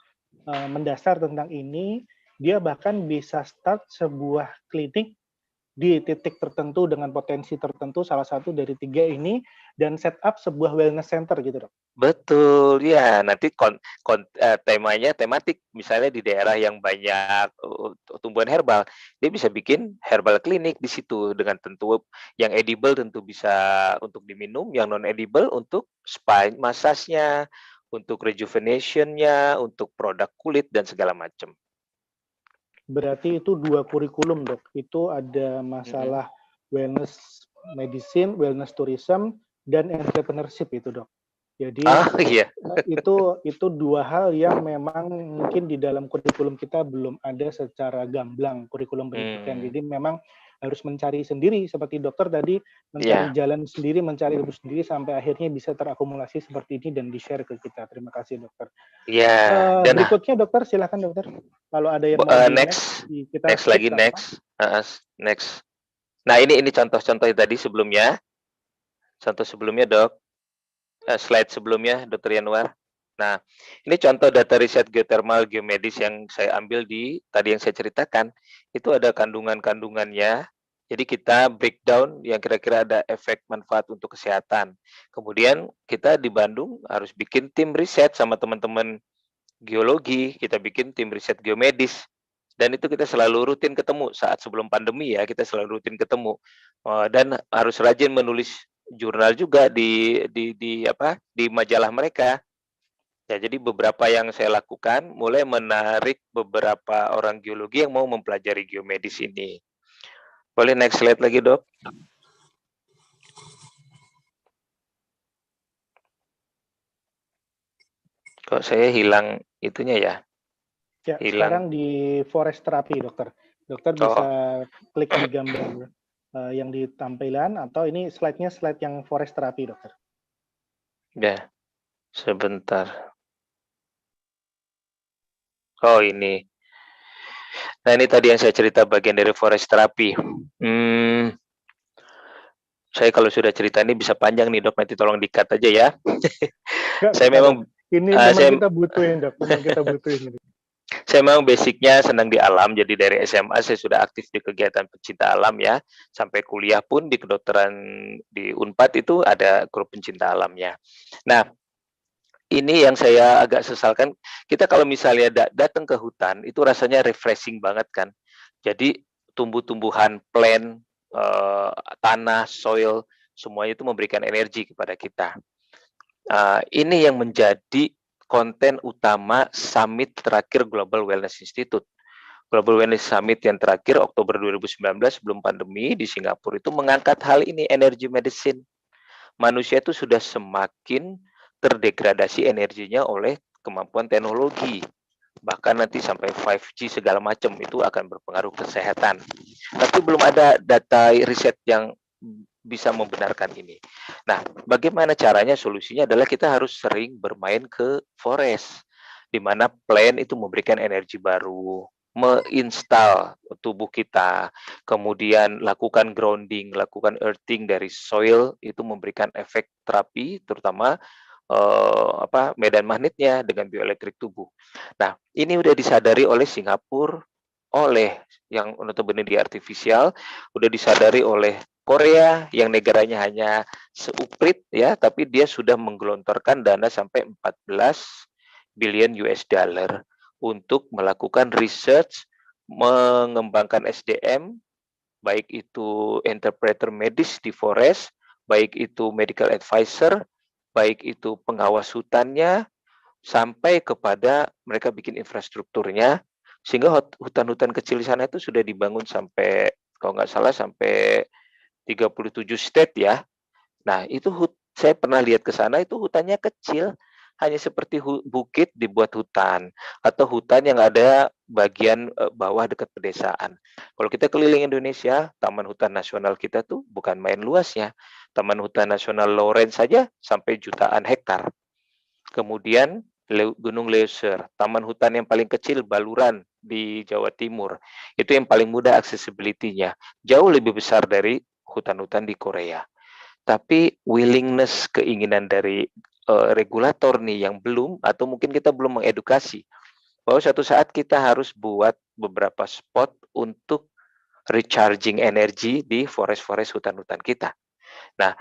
mendasar tentang ini, dia bahkan bisa start sebuah klinik di titik tertentu dengan potensi tertentu, salah satu dari 3 ini, dan set up sebuah wellness center gitu dok? Betul, ya. Nanti temanya tematik. Misalnya di daerah yang banyak tumbuhan herbal, dia bisa bikin herbal klinik di situ dengan tentu yang edible tentu bisa untuk diminum, yang non edible untuk spa massage-nya, untuk rejuvenation-nya, untuk produk kulit dan segala macam. Berarti itu 2 kurikulum dok. Itu ada masalah wellness medicine, wellness tourism, dan entrepreneurship itu dok. Jadi iya. itu dua hal yang memang mungkin di dalam kurikulum kita belum ada secara gamblang kurikulum pendidikan. Jadi memang harus mencari sendiri seperti dokter tadi mencari jalan sendiri, mencari ilmu sendiri sampai akhirnya bisa terakumulasi seperti ini dan di-share ke kita. Terima kasih dokter. Iya. Berikutnya dokter, silakan dokter. Kalau ada yang mau next, kita next lagi next. Nah ini contoh-contoh tadi sebelumnya. Contoh sebelumnya dok. Slide sebelumnya, Dr. Yanuar. Nah, ini contoh data riset geothermal geomedis yang saya ambil di tadi yang saya ceritakan. Itu ada kandungan-kandungannya. Jadi kita breakdown yang kira-kira ada efek manfaat untuk kesehatan. Kemudian kita di Bandung harus bikin tim riset sama teman-teman geologi. Kita bikin tim riset geomedis. Dan itu kita selalu rutin ketemu saat sebelum pandemi ya, kita selalu rutin ketemu. Dan harus rajin menulis jurnal juga di majalah mereka. Ya, jadi beberapa yang saya lakukan mulai menarik beberapa orang geologi yang mau mempelajari geomedis ini. Boleh next slide lagi, Dok? Kok saya hilang itunya ya? Ya, sekarang di forest therapy, dokter. Dokter bisa klik di gambar yang di tampilan atau ini slide-nya slide yang forest therapy, dokter. Ya, sebentar. Oh, ini. Nah, ini tadi yang saya cerita bagian dari forest therapy. Saya kalau sudah cerita ini bisa panjang nih, Dok. Nanti tolong di-cut aja ya. Saya memang ini memang kita butuhin, Dok. Memang kita butuhin. Saya memang basicnya senang di alam, jadi dari SMA saya sudah aktif di kegiatan pencinta alam ya. Sampai kuliah pun di kedokteran di Unpad itu ada grup pencinta alamnya. Nah, ini yang saya agak sesalkan, kita kalau misalnya datang ke hutan, itu rasanya refreshing banget kan. Jadi tumbuh-tumbuhan, plant, tanah, soil, semuanya itu memberikan energi kepada kita. Ini yang menjadi konten utama summit terakhir Global Wellness Institute. Global Wellness Summit yang terakhir Oktober 2019 sebelum pandemi di Singapura itu mengangkat hal ini, energy medicine. Manusia itu sudah semakin terdegradasi energinya oleh kemampuan teknologi. Bahkan nanti sampai 5G segala macam itu akan berpengaruh kesehatan. Tapi belum ada data riset yang bisa membenarkan ini. Nah, bagaimana caranya? Solusinya adalah kita harus sering bermain ke forest, di mana plant itu memberikan energi baru, menginstal tubuh kita, kemudian lakukan grounding, lakukan earthing dari soil, itu memberikan efek terapi, terutama medan magnetnya dengan bioelektrik tubuh. Nah, ini udah disadari oleh Singapura, oleh yang notabene di artifisial, udah disadari oleh Korea yang negaranya hanya seuprit ya, tapi dia sudah menggelontorkan dana sampai 14 billion US dollar untuk melakukan research, mengembangkan SDM, baik itu interpreter medis di forest, baik itu medical advisor, baik itu pengawas hutannya, sampai kepada mereka bikin infrastrukturnya, sehingga hutan-hutan kecil di sana itu sudah dibangun sampai, kalau nggak salah, sampai 37 state ya. Nah, itu saya pernah lihat ke sana, itu hutannya kecil, hanya seperti bukit dibuat hutan, atau hutan yang ada bagian bawah dekat pedesaan. Kalau kita keliling Indonesia, Taman Hutan Nasional kita tuh bukan main luasnya. Taman Hutan Nasional Lawrence saja sampai jutaan hektar. Kemudian Gunung Leuser, taman hutan yang paling kecil Baluran di Jawa Timur. Itu yang paling mudah accessibility-nya. Jauh lebih besar dari hutan-hutan di Korea. Tapi willingness, keinginan dari regulator nih yang belum, atau mungkin kita belum mengedukasi bahwa suatu saat kita harus buat beberapa spot untuk recharging energi di forest-forest hutan-hutan kita. Nah,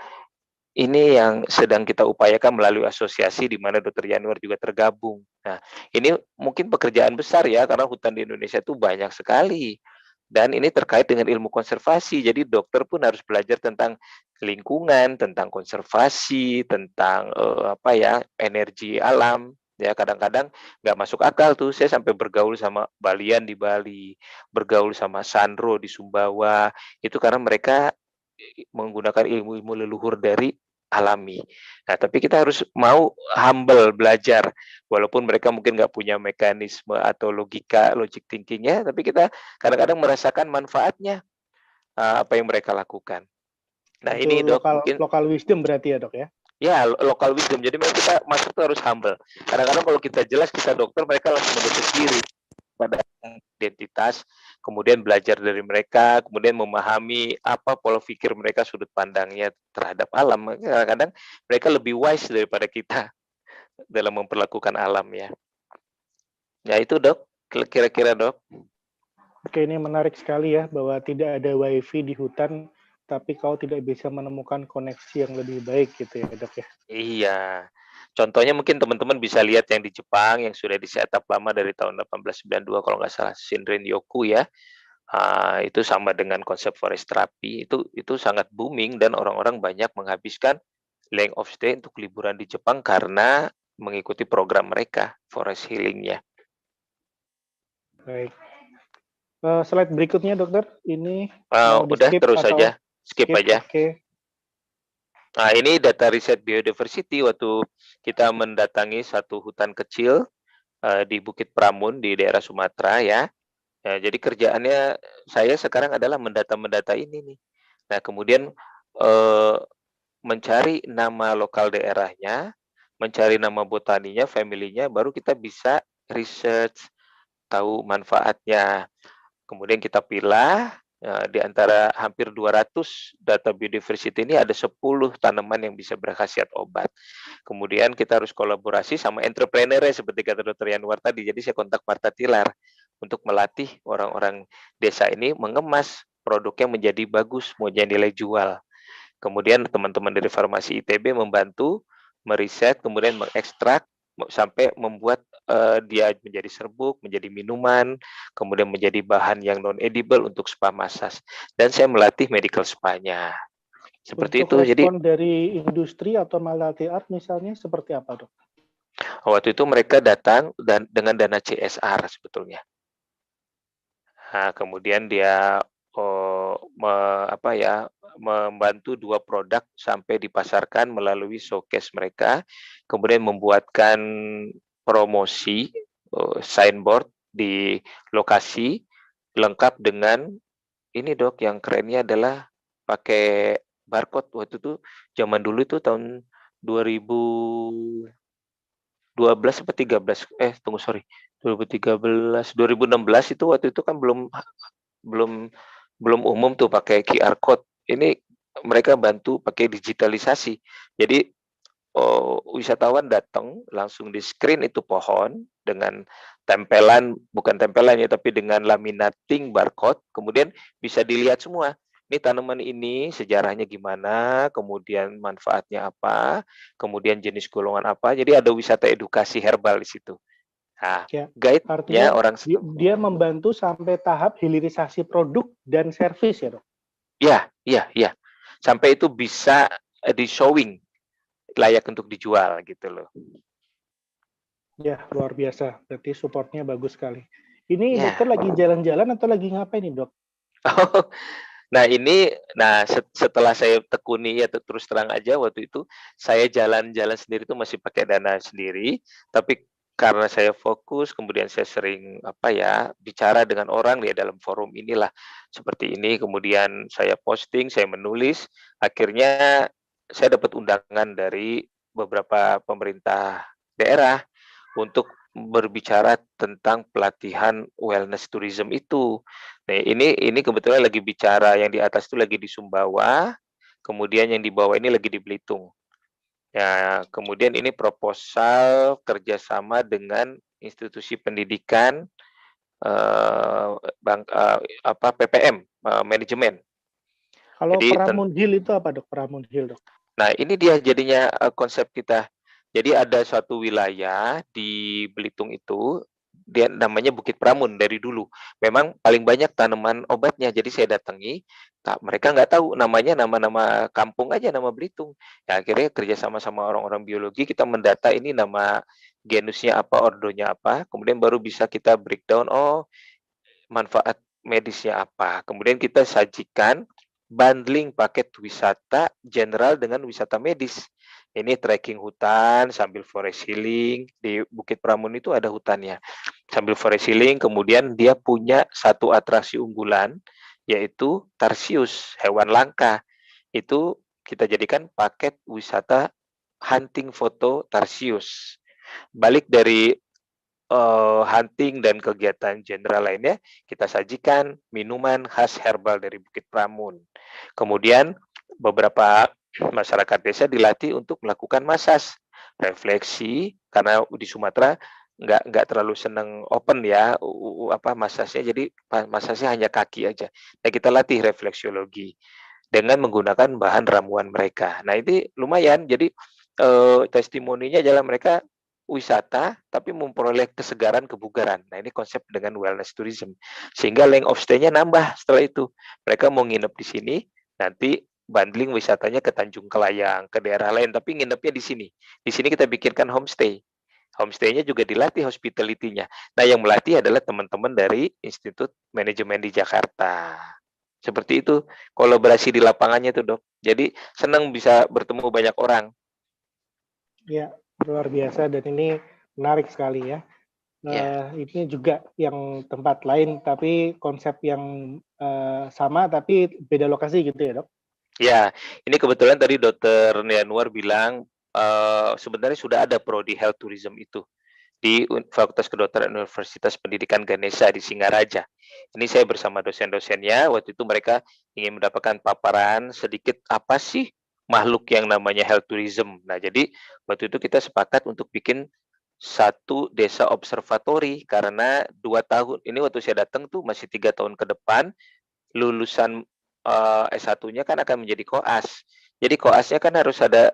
ini yang sedang kita upayakan melalui asosiasi di mana Dr. Yanuar juga tergabung. Nah, ini mungkin pekerjaan besar ya, karena hutan di Indonesia itu banyak sekali. Dan ini terkait dengan ilmu konservasi, jadi dokter pun harus belajar tentang lingkungan, tentang konservasi, tentang energi alam. Ya, kadang-kadang nggak masuk akal tuh, saya sampai bergaul sama Balian di Bali, bergaul sama Sandro di Sumbawa, itu karena mereka menggunakan ilmu-ilmu leluhur dari alami. Nah, tapi kita harus mau humble belajar, walaupun mereka mungkin nggak punya mekanisme atau logika, logic thinkingnya, tapi kita kadang-kadang merasakan manfaatnya apa yang mereka lakukan. Nah, Itu ini Dok, mungkin lokal wisdom berarti ya Dok ya? ya local wisdom. Jadi memang kita masuk tuh harus humble. Kadang-kadang kalau kita jelas kita dokter, mereka langsung menutup diri pada identitas, kemudian belajar dari mereka, kemudian memahami apa pola pikir mereka, sudut pandangnya terhadap alam. Kadang-kadang mereka lebih wise daripada kita dalam memperlakukan alam ya. Ya itu Dok, kira-kira Dok. Oke, ini menarik sekali ya, bahwa tidak ada wifi di hutan, tapi kau tidak bisa menemukan koneksi yang lebih baik gitu ya Dok ya. Iya. Contohnya mungkin teman-teman bisa lihat yang di Jepang yang sudah di-setup lama dari tahun 1892 kalau nggak salah, Shinrin-yoku ya. Itu sama dengan konsep forest therapy, itu sangat booming dan orang-orang banyak menghabiskan length of stay untuk liburan di Jepang karena mengikuti program mereka, forest healing-nya. Baik. Slide berikutnya dokter, ini Udah terus saja, skip aja. Okay. Nah, ini data riset biodiversity waktu kita mendatangi satu hutan kecil di Bukit Pramun di daerah Sumatera ya. Ya, jadi kerjaannya saya sekarang adalah mendata ini nih. Nah, kemudian mencari nama lokal daerahnya, mencari nama botaninya, family-nya, baru kita bisa research, tahu manfaatnya. Kemudian kita pilah, di antara hampir 200 data biodiversity ini ada 10 tanaman yang bisa berkhasiat obat. Kemudian kita harus kolaborasi sama entrepreneur seperti kata Dr. Yanuar tadi. Jadi saya kontak Marta Tilar untuk melatih orang-orang desa ini mengemas produknya menjadi bagus, punya nilai jual. Kemudian teman-teman dari farmasi ITB membantu meriset, kemudian mengekstrak sampai membuat dia menjadi serbuk, menjadi minuman, kemudian menjadi bahan yang non-edible untuk spa massage. Dan saya melatih medical spa-nya. Seperti untuk itu. Jadi dari industri atau malaati art misalnya seperti apa Dok? Waktu itu mereka datang dengan dana CSR sebetulnya. Nah, kemudian dia membantu 2 produk sampai dipasarkan melalui showcase mereka, kemudian membuatkan promosi signboard di lokasi lengkap dengan ini Dok, yang kerennya adalah pakai barcode. Waktu itu zaman dulu itu tahun 2012 apa 13 2013 2016 itu waktu itu kan belum umum tuh pakai QR code. Ini mereka bantu pakai digitalisasi. Jadi wisatawan datang langsung di screen itu pohon dengan tempelan, bukan tempelan ya, tapi dengan laminating barcode, kemudian bisa dilihat semua. Ini tanaman ini sejarahnya gimana, kemudian manfaatnya apa, kemudian jenis golongan apa. Jadi ada wisata edukasi herbal di situ. Nah, ya, guide-nya orang dia membantu sampai tahap hilirisasi produk dan servis ya Dok? Iya. Sampai itu bisa di showing, layak untuk dijual gitu loh. Ya, luar biasa. Berarti supportnya bagus sekali. Ini dokter lagi jalan-jalan atau lagi ngapain nih Dok? Nah ini, setelah saya tekuni ya terus terang aja waktu itu saya jalan-jalan sendiri itu masih pakai dana sendiri, tapi karena saya fokus, kemudian saya sering bicara dengan orang ya dalam forum inilah seperti ini, kemudian saya posting, saya menulis, akhirnya saya dapat undangan dari beberapa pemerintah daerah untuk berbicara tentang pelatihan wellness tourism itu. Nah, ini kebetulan lagi bicara yang di atas itu lagi di Sumbawa, kemudian yang di bawah ini lagi di Belitung. Ya, kemudian ini proposal kerjasama dengan institusi pendidikan PPM manajemen. Kalau Pramun Hill itu apa Dok? Pramun Hill Dok? Nah ini dia jadinya konsep kita. Jadi ada suatu wilayah di Belitung itu, dia namanya Bukit Pramun dari dulu. Memang paling banyak tanaman obatnya. Jadi saya datangi, mereka nggak tahu namanya nama-nama kampung aja, nama Belitung. Ya, akhirnya kerjasama sama orang-orang biologi, kita mendata ini nama genusnya apa, ordonya apa. Kemudian baru bisa kita breakdown, manfaat medisnya apa. Kemudian kita sajikan bundling paket wisata general dengan wisata medis. Ini trekking hutan sambil forest healing. Di Bukit Pramun itu ada hutannya. Sambil forest healing, kemudian dia punya satu atraksi unggulan, yaitu tarsius, hewan langka. Itu kita jadikan paket wisata hunting foto tarsius. Balik dari hunting dan kegiatan general lainnya, kita sajikan minuman khas herbal dari Bukit Pramun. Kemudian beberapa masyarakat desa dilatih untuk melakukan masas, refleksi, karena di Sumatera nggak terlalu senang open ya, masasnya, jadi masasnya hanya kaki aja. Nah, kita latih refleksiologi dengan menggunakan bahan ramuan mereka. Nah, ini lumayan, jadi testimoninya adalah mereka wisata tapi memperoleh kesegaran kebugaran. Nah, ini konsep dengan wellness tourism. Sehingga length of stay-nya nambah setelah itu. Mereka mau nginep di sini, nanti bundling wisatanya ke Tanjung Kelayang, ke daerah lain, tapi nginepnya di sini. Di sini kita bikinkan homestay. Homestay-nya juga dilatih hospitality-nya. Nah, yang melatih adalah teman-teman dari Institut Manajemen di Jakarta. Seperti itu kolaborasi di lapangannya tuh, Dok. Jadi senang bisa bertemu banyak orang. Ya, luar biasa dan ini menarik sekali ya. Ini juga yang tempat lain tapi konsep yang sama tapi beda lokasi gitu ya, Dok? Ya, ini kebetulan tadi Dr. Yanuar bilang sebenarnya sudah ada prodi health tourism itu di Fakultas Kedokteran Universitas Pendidikan Ganesha di Singaraja. Ini saya bersama dosen-dosennya, waktu itu mereka ingin mendapatkan paparan sedikit apa sih makhluk yang namanya health tourism. Nah, jadi waktu itu kita sepakat untuk bikin satu desa observatori, karena 2 tahun, ini waktu saya datang tuh masih 3 tahun ke depan, lulusan S1-nya kan akan menjadi koas. Jadi koasnya kan harus ada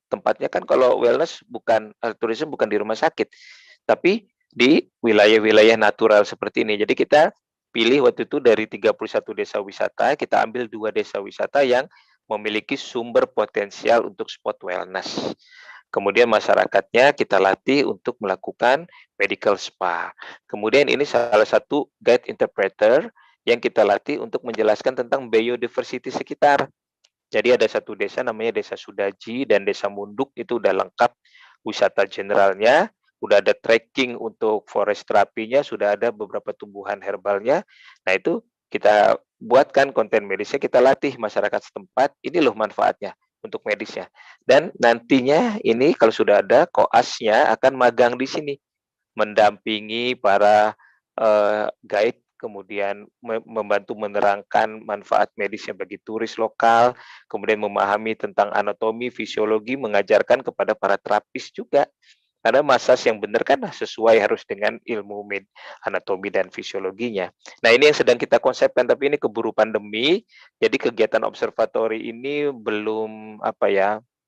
tempatnya kan, kalau wellness bukan tourism bukan di rumah sakit, tapi di wilayah-wilayah natural seperti ini. Jadi kita pilih waktu itu dari 31 desa wisata, kita ambil 2 desa wisata yang memiliki sumber potensial untuk spot wellness. Kemudian masyarakatnya kita latih untuk melakukan medical spa. Kemudian ini salah satu guide interpreter yang kita latih untuk menjelaskan tentang biodiversity sekitar. Jadi ada satu desa namanya Desa Sudaji dan Desa Munduk, itu udah lengkap wisata generalnya, udah ada trekking untuk forest terapinya, sudah ada beberapa tumbuhan herbalnya. Nah, itu kita buatkan konten medisnya, kita latih masyarakat setempat, ini loh manfaatnya untuk medisnya. Dan nantinya ini kalau sudah ada, koasnya akan magang di sini, mendampingi para guide, kemudian membantu menerangkan manfaat medisnya bagi turis lokal, kemudian memahami tentang anatomi, fisiologi, mengajarkan kepada para terapis juga. Karena masas yang benar kan sesuai harus dengan ilmu anatomi dan fisiologinya. Nah, ini yang sedang kita konsepkan, tapi ini keburu pandemi, jadi kegiatan observatori ini belum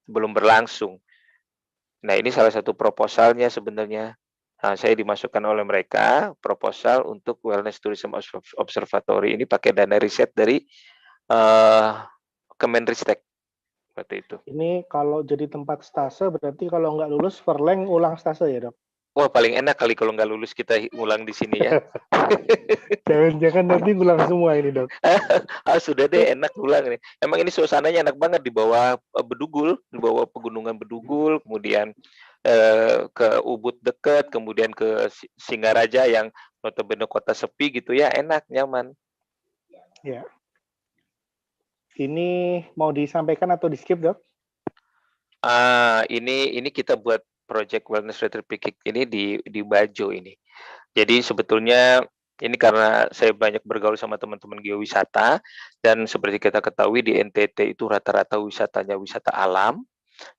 belum berlangsung. Nah, ini salah satu proposalnya sebenarnya. Nah, saya dimasukkan oleh mereka proposal untuk Wellness Tourism Observatory ini pakai dana riset dari Kemenristek seperti itu. Ini kalau jadi tempat stase berarti kalau nggak lulus Verleng ulang stase ya, Dok? Wah, paling enak kali kalau nggak lulus kita ulang di sini ya. Jangan-jangan nanti ulang semua ini, Dok. Sudah deh, enak ulang nih. Emang ini suasananya enak banget di bawah Bedugul, di bawah pegunungan Bedugul, kemudian ke Ubud dekat, kemudian ke Singaraja yang notabene kota sepi gitu ya, enak, nyaman. Ya. Ini mau disampaikan atau di skip, Dok? Ini kita buat project wellness retreat Pikik ini di Bajo ini. Jadi sebetulnya ini karena saya banyak bergaul sama teman-teman geowisata, dan seperti kita ketahui di NTT itu rata-rata wisatanya wisata alam.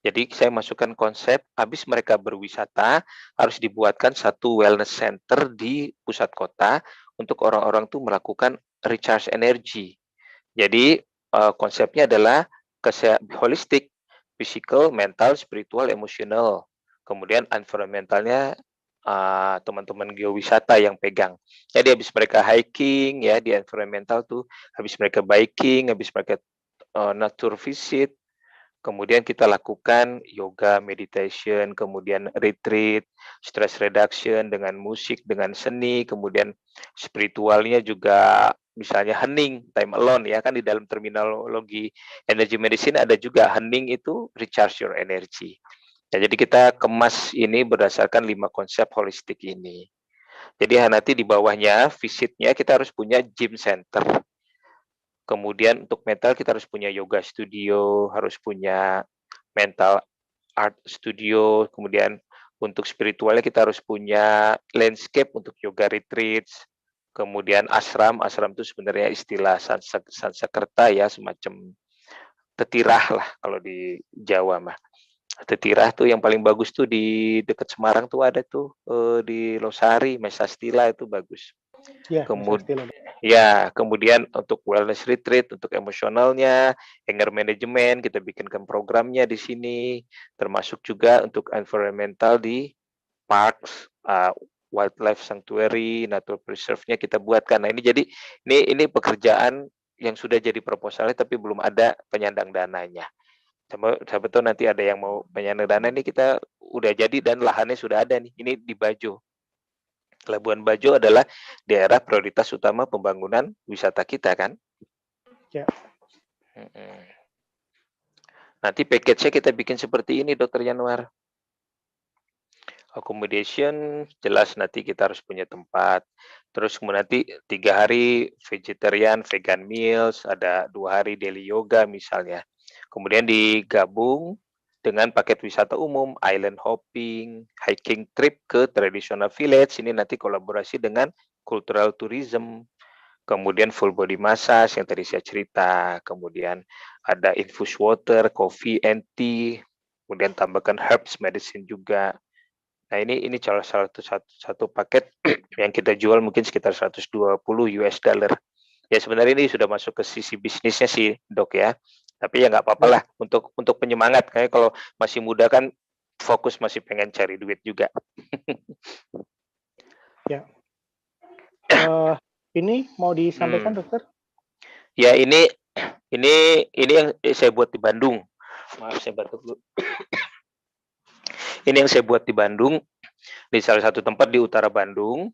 Jadi saya masukkan konsep, habis mereka berwisata, harus dibuatkan satu wellness center di pusat kota untuk orang-orang tuh melakukan recharge energy. Jadi konsepnya adalah holistik, physical, mental, spiritual, emotional. Kemudian environmentalnya teman-teman geowisata yang pegang. Jadi habis mereka hiking ya di environmental tuh, habis mereka biking, habis mereka nature visit, kemudian kita lakukan yoga, meditation, kemudian retreat, stress reduction dengan musik, dengan seni, kemudian spiritualnya juga misalnya hening, time alone ya kan, di dalam terminologi energy medicine ada juga hening itu recharge your energy. Ya, jadi kita kemas ini berdasarkan 5 konsep holistik ini. Jadi nanti di bawahnya visitnya kita harus punya gym center. Kemudian untuk mental kita harus punya yoga studio, harus punya mental art studio, kemudian untuk spiritualnya kita harus punya landscape untuk yoga retreats, kemudian ashram itu sebenarnya istilah Sanskerta ya, semacam tetirah lah kalau di Jawa mah. Tetirah tuh yang paling bagus tuh di dekat Semarang tuh ada tuh di Losari, Mesastila itu bagus. Ya, Kemudian untuk wellness retreat, untuk emosionalnya, anger management, kita bikinkan programnya di sini, termasuk juga untuk environmental di parks, wildlife sanctuary, natural preserve-nya kita buatkan. Nah ini jadi ini pekerjaan yang sudah jadi proposalnya tapi belum ada penyandang dananya. Siapa tahu nanti ada yang mau penyandang dana, ini kita udah jadi dan lahannya sudah ada nih. Ini di Bajo. Labuan Bajo adalah daerah prioritas utama pembangunan wisata kita kan. Ya. Nanti package-nya kita bikin seperti ini, Dr. Yanuar. Accommodation, jelas nanti kita harus punya tempat. Terus kemudian nanti 3 hari vegetarian, vegan meals, ada 2 hari daily yoga misalnya. Kemudian digabung dengan paket wisata umum, island hopping, hiking trip ke traditional village, ini nanti kolaborasi dengan cultural tourism, kemudian full body massage yang tadi saya cerita, kemudian ada infused water, coffee and tea, kemudian tambahkan herbs medicine juga. Nah ini salah satu paket yang kita jual mungkin sekitar 120 US dollar. Ya sebenarnya ini sudah masuk ke sisi bisnisnya sih dok ya. Tapi ya nggak apa-apa lah untuk penyemangat. Kayak kalau masih muda kan fokus masih pengen cari duit juga. Ya. Ini mau disampaikan dokter? Ya ini yang saya buat di Bandung. Maaf saya batuk dulu. Ini yang saya buat di Bandung, di salah satu tempat di utara Bandung.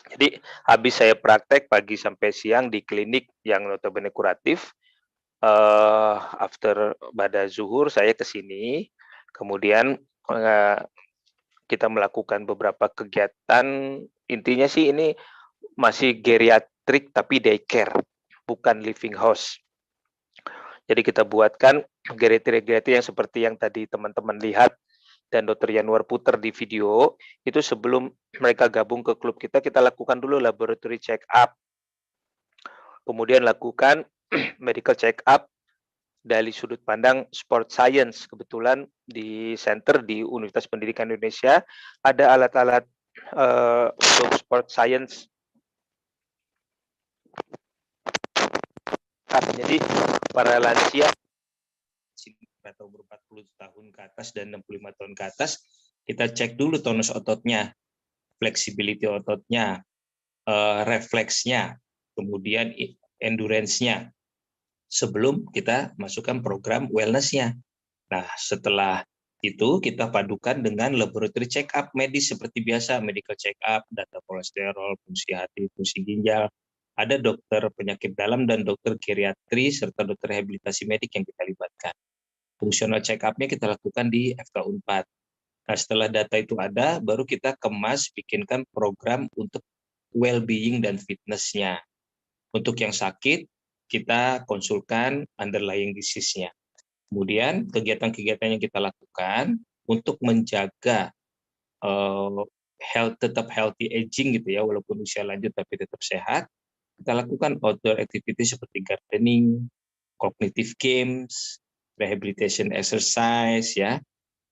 Jadi habis saya praktek pagi sampai siang di klinik yang notabene kuratif. After pada zuhur saya ke sini, kemudian kita melakukan beberapa kegiatan. Intinya sih ini masih geriatrik tapi daycare, bukan living house. Jadi kita buatkan geriatrik yang seperti yang tadi teman-teman lihat dan Dr. Yanuar putar di video, itu sebelum mereka gabung ke klub kita lakukan dulu laboratory check up. Kemudian lakukan medical check up dari sudut pandang sport science. Kebetulan di center di Universitas Pendidikan Indonesia ada alat-alat untuk sport science. Jadi para lansia atau umur 40 tahun ke atas dan 65 tahun ke atas, kita cek dulu tonus ototnya, flexibility ototnya, refleksnya, kemudian endurance-nya, sebelum kita masukkan program wellness-nya. Nah, setelah itu kita padukan dengan laboratory check up medis seperti biasa, medical check up, data kolesterol, fungsi hati, fungsi ginjal. Ada dokter penyakit dalam dan dokter geriatri serta dokter rehabilitasi medik yang kita libatkan. Fungsional check up-nya kita lakukan di FK Unpad. Nah, setelah data itu ada, baru kita kemas, bikinkan program untuk well-being dan fitness-nya. Untuk yang sakit, kita konsulkan underlying disease-nya. Kemudian, kegiatan-kegiatan yang kita lakukan untuk menjaga tetap healthy aging gitu ya, walaupun usia lanjut tapi tetap sehat, kita lakukan outdoor activity seperti gardening, cognitive games, rehabilitation exercise ya.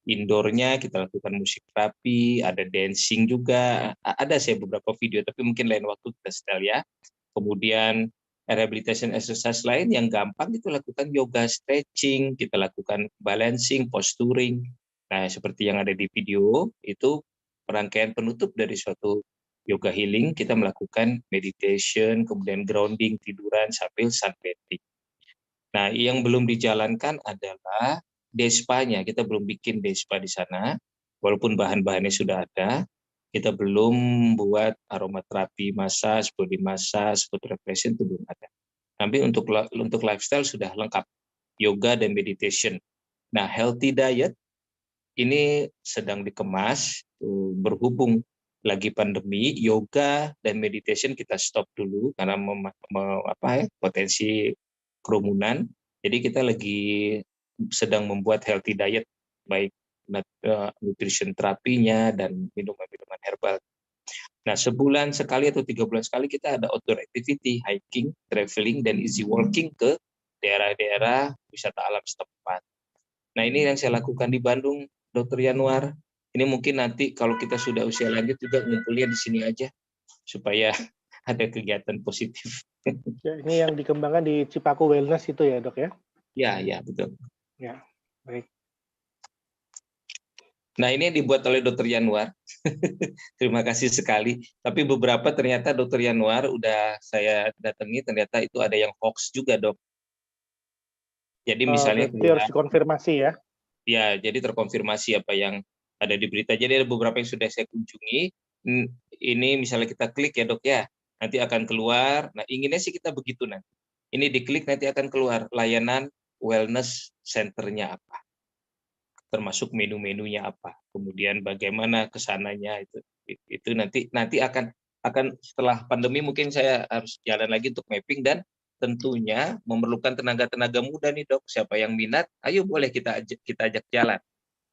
Indoornya kita lakukan musik terapi, ada dancing juga. Ada saya beberapa video tapi mungkin lain waktu kita setel ya. Kemudian rehabilitation exercise lain yang gampang itu lakukan yoga stretching, kita lakukan balancing, posturing. Nah, seperti yang ada di video itu rangkaian penutup dari suatu yoga healing, kita melakukan meditation, kemudian grounding, tiduran sambil sunbathing. Nah, yang belum dijalankan adalah DESPA-nya. Kita belum bikin DESPA di sana, walaupun bahan-bahannya sudah ada. kita belum buat aromaterapi massage, body massage, foot reflection itu belum ada. Tapi untuk lifestyle sudah lengkap, yoga dan meditation. Nah, healthy diet ini sedang dikemas, berhubung lagi pandemi, yoga dan meditation kita stop dulu karena potensi kerumunan. Jadi kita lagi sedang membuat healthy diet, baik nutrition terapinya dan minuman-minuman herbal. Nah, sebulan sekali atau 3 bulan sekali kita ada outdoor activity, hiking, traveling, dan easy walking ke daerah-daerah wisata alam setempat. Nah, ini yang saya lakukan di Bandung, Dr. Yanuar. Ini mungkin nanti kalau kita sudah usia lanjut juga ngumpulnya di sini aja, supaya ada kegiatan positif. Ya, ini yang dikembangkan di Cipaku Wellness itu ya, Dok ya? Ya, betul. Ya, baik. Nah, ini yang dibuat oleh Dr. Yanuar. Terima kasih sekali. Tapi beberapa ternyata Dr. Yanuar udah saya datangi, ternyata itu ada yang hoax juga, Dok. Jadi misalnya berarti harus dikonfirmasi ya? Ya, jadi terkonfirmasi apa yang ada di berita. Jadi ada beberapa yang sudah saya kunjungi. Ini misalnya kita klik ya, Dok ya, nanti akan keluar. Nah, inginnya sih kita begitu nanti. Ini diklik nanti akan keluar layanan wellness center-nya apa, termasuk menu-menunya apa, kemudian bagaimana kesananya itu nanti akan setelah pandemi mungkin saya harus jalan lagi untuk mapping dan tentunya memerlukan tenaga muda nih, Dok. Siapa yang minat, ayo boleh kita ajak jalan.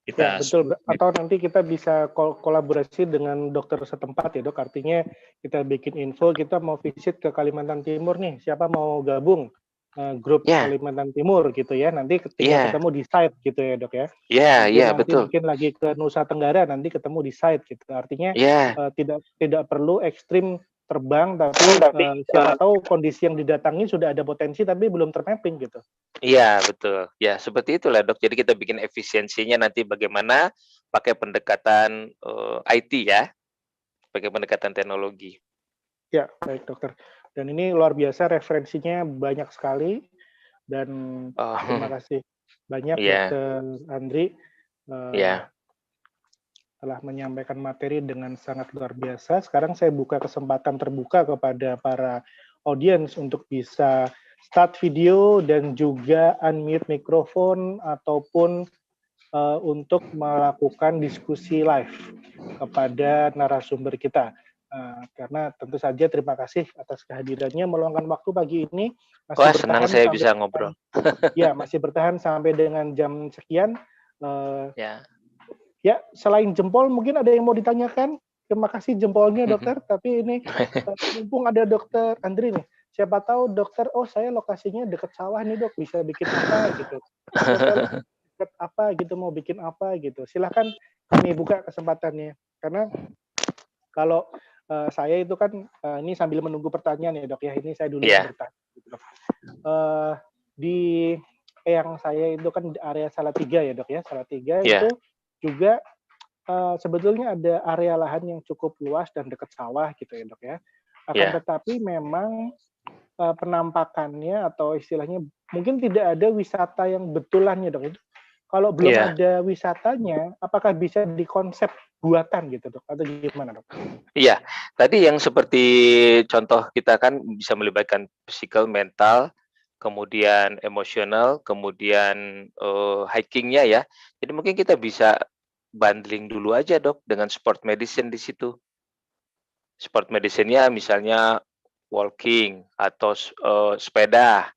Ya, betul. Atau nanti kita bisa kolaborasi dengan dokter setempat ya, Dok. Artinya kita bikin info, kita mau visit ke Kalimantan Timur nih, siapa mau gabung grup Kalimantan Timur gitu ya. Nanti ketika ketemu di site gitu ya, Dok ya. Nanti betul. Mungkin lagi ke Nusa Tenggara, nanti ketemu di site gitu. Artinya tidak perlu ekstrim terbang, tapi siapa tahu kondisi yang didatangi sudah ada potensi tapi belum termapping gitu. Iya, betul. Ya, seperti itulah, Dok. Jadi kita bikin efisiensinya nanti bagaimana pakai pendekatan IT ya, pakai pendekatan teknologi. Ya, baik, Dokter. Dan ini luar biasa, referensinya banyak sekali. Dan terima kasih banyak Dokter Andri telah menyampaikan materi dengan sangat luar biasa. Sekarang saya buka kesempatan terbuka kepada para audiens untuk bisa start video dan juga unmute mikrofon ataupun untuk melakukan diskusi live kepada narasumber kita. Karena tentu saja terima kasih atas kehadirannya meluangkan waktu pagi ini. Wah, senang saya bisa ngobrol. Ya, masih bertahan sampai dengan jam sekian. Ya, selain jempol mungkin ada yang mau ditanyakan. Terima kasih jempolnya, Dokter. Tapi ini mumpung ada Dokter Andri nih. Siapa tahu Dokter, saya lokasinya dekat sawah nih, Dok. Bisa bikin apa gitu. Dekat apa gitu, mau bikin apa gitu. Silahkan kami buka kesempatannya. Karena kalau saya itu kan ini sambil menunggu pertanyaan ya, Dok ya. Ini saya dulu yang bertanya. Gitu, Dok. Di yang saya itu kan area Salatiga ya, Dok ya. Salatiga itu juga sebetulnya ada area lahan yang cukup luas dan dekat sawah gitu ya, Dok ya. Akan tetapi memang penampakannya atau istilahnya mungkin tidak ada wisata yang betulannya, Dok. Itu kalau belum ada wisatanya, apakah bisa dikonsep buatan gitu, Dok? Atau gimana, Dok? Iya, tadi yang seperti contoh kita kan bisa melibatkan physical, mental, kemudian emosional, kemudian hikingnya ya. Jadi mungkin kita bisa bundling dulu aja, Dok, dengan sport medicine di situ. Sport medicine-nya misalnya walking atau sepeda.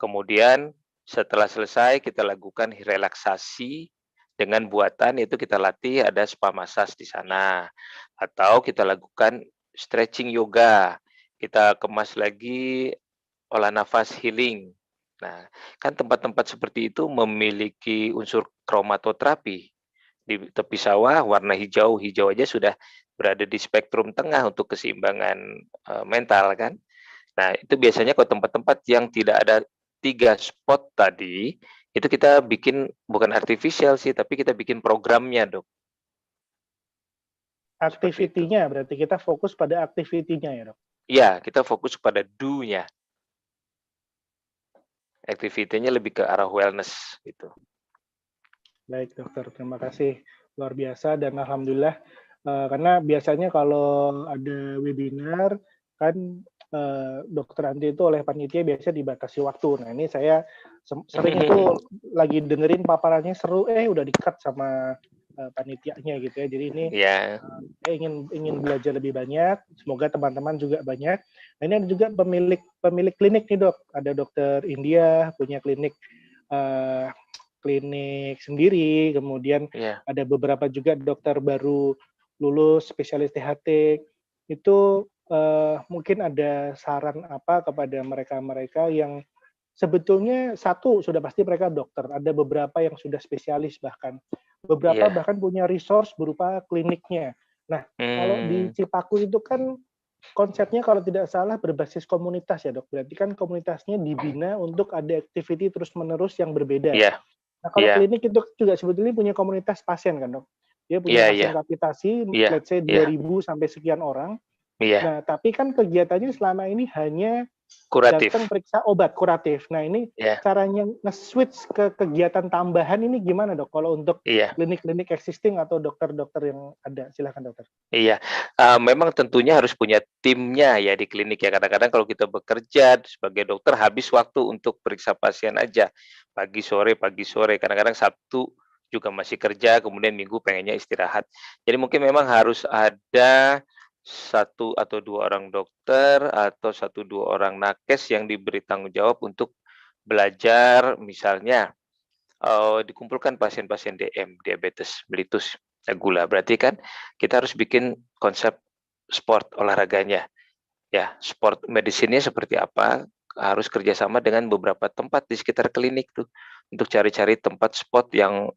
Kemudian setelah selesai kita lakukan relaksasi dengan buatan, itu kita latih ada spa massage di sana. Atau kita lakukan stretching yoga. Kita kemas lagi olah nafas healing. Nah, kan tempat-tempat seperti itu memiliki unsur kromatoterapi. Di tepi sawah warna hijau aja sudah berada di spektrum tengah untuk keseimbangan mental kan. Nah, itu biasanya kalau tempat-tempat yang tidak ada 3 spot tadi, itu kita bikin bukan artificial sih, tapi kita bikin programnya, Dok. Aktivitinya berarti kita fokus pada aktivitinya ya, Dok? Iya, kita fokus pada do-nya. Aktivitinya lebih ke arah wellness gitu. Baik, Dokter. Terima kasih luar biasa dan alhamdulillah Karena biasanya kalau ada webinar kan Dokter Andri itu oleh panitia biasa dibatasi waktu. Nah ini saya sering itu lagi dengerin paparannya seru, udah di-cut sama panitianya gitu ya. Jadi ini saya ingin belajar lebih banyak. Semoga teman-teman juga banyak. Nah ini ada juga pemilik klinik nih dok. Ada dokter India punya klinik sendiri. Kemudian ada beberapa juga dokter baru lulus spesialis THT. Itu mungkin ada saran apa kepada mereka-mereka yang sebetulnya satu sudah pasti mereka dokter, ada beberapa yang sudah spesialis bahkan bahkan punya resource berupa kliniknya. Nah, kalau di Cipaku itu kan konsepnya kalau tidak salah berbasis komunitas ya dok, berarti kan komunitasnya dibina untuk ada activity terus-menerus yang berbeda. Nah, kalau klinik itu juga sebetulnya punya komunitas pasien kan dok, dia punya pasien kapitasi, let's say 2.000 sampai sekian orang. Nah, tapi kan kegiatannya selama ini hanya kuratif, datang periksa obat kuratif. Nah, ini caranya nge-switch ke kegiatan tambahan ini gimana dok? Kalau untuk klinik-klinik existing atau dokter-dokter yang ada, silakan dokter. Iya, memang tentunya harus punya timnya ya di klinik ya. Kadang-kadang kalau kita bekerja sebagai dokter habis waktu untuk periksa pasien aja pagi sore. Kadang-kadang Sabtu juga masih kerja, kemudian Minggu pengennya istirahat. Jadi mungkin memang harus ada 1 atau 2 orang dokter atau 1, 2 orang nakes yang diberi tanggung jawab untuk belajar misalnya, dikumpulkan pasien-pasien DM, diabetes mellitus, gula. Berarti kan kita harus bikin konsep sport olahraganya. Ya, sport medicine-nya seperti apa, harus kerjasama dengan beberapa tempat di sekitar klinik tuh, untuk cari-cari tempat spot yang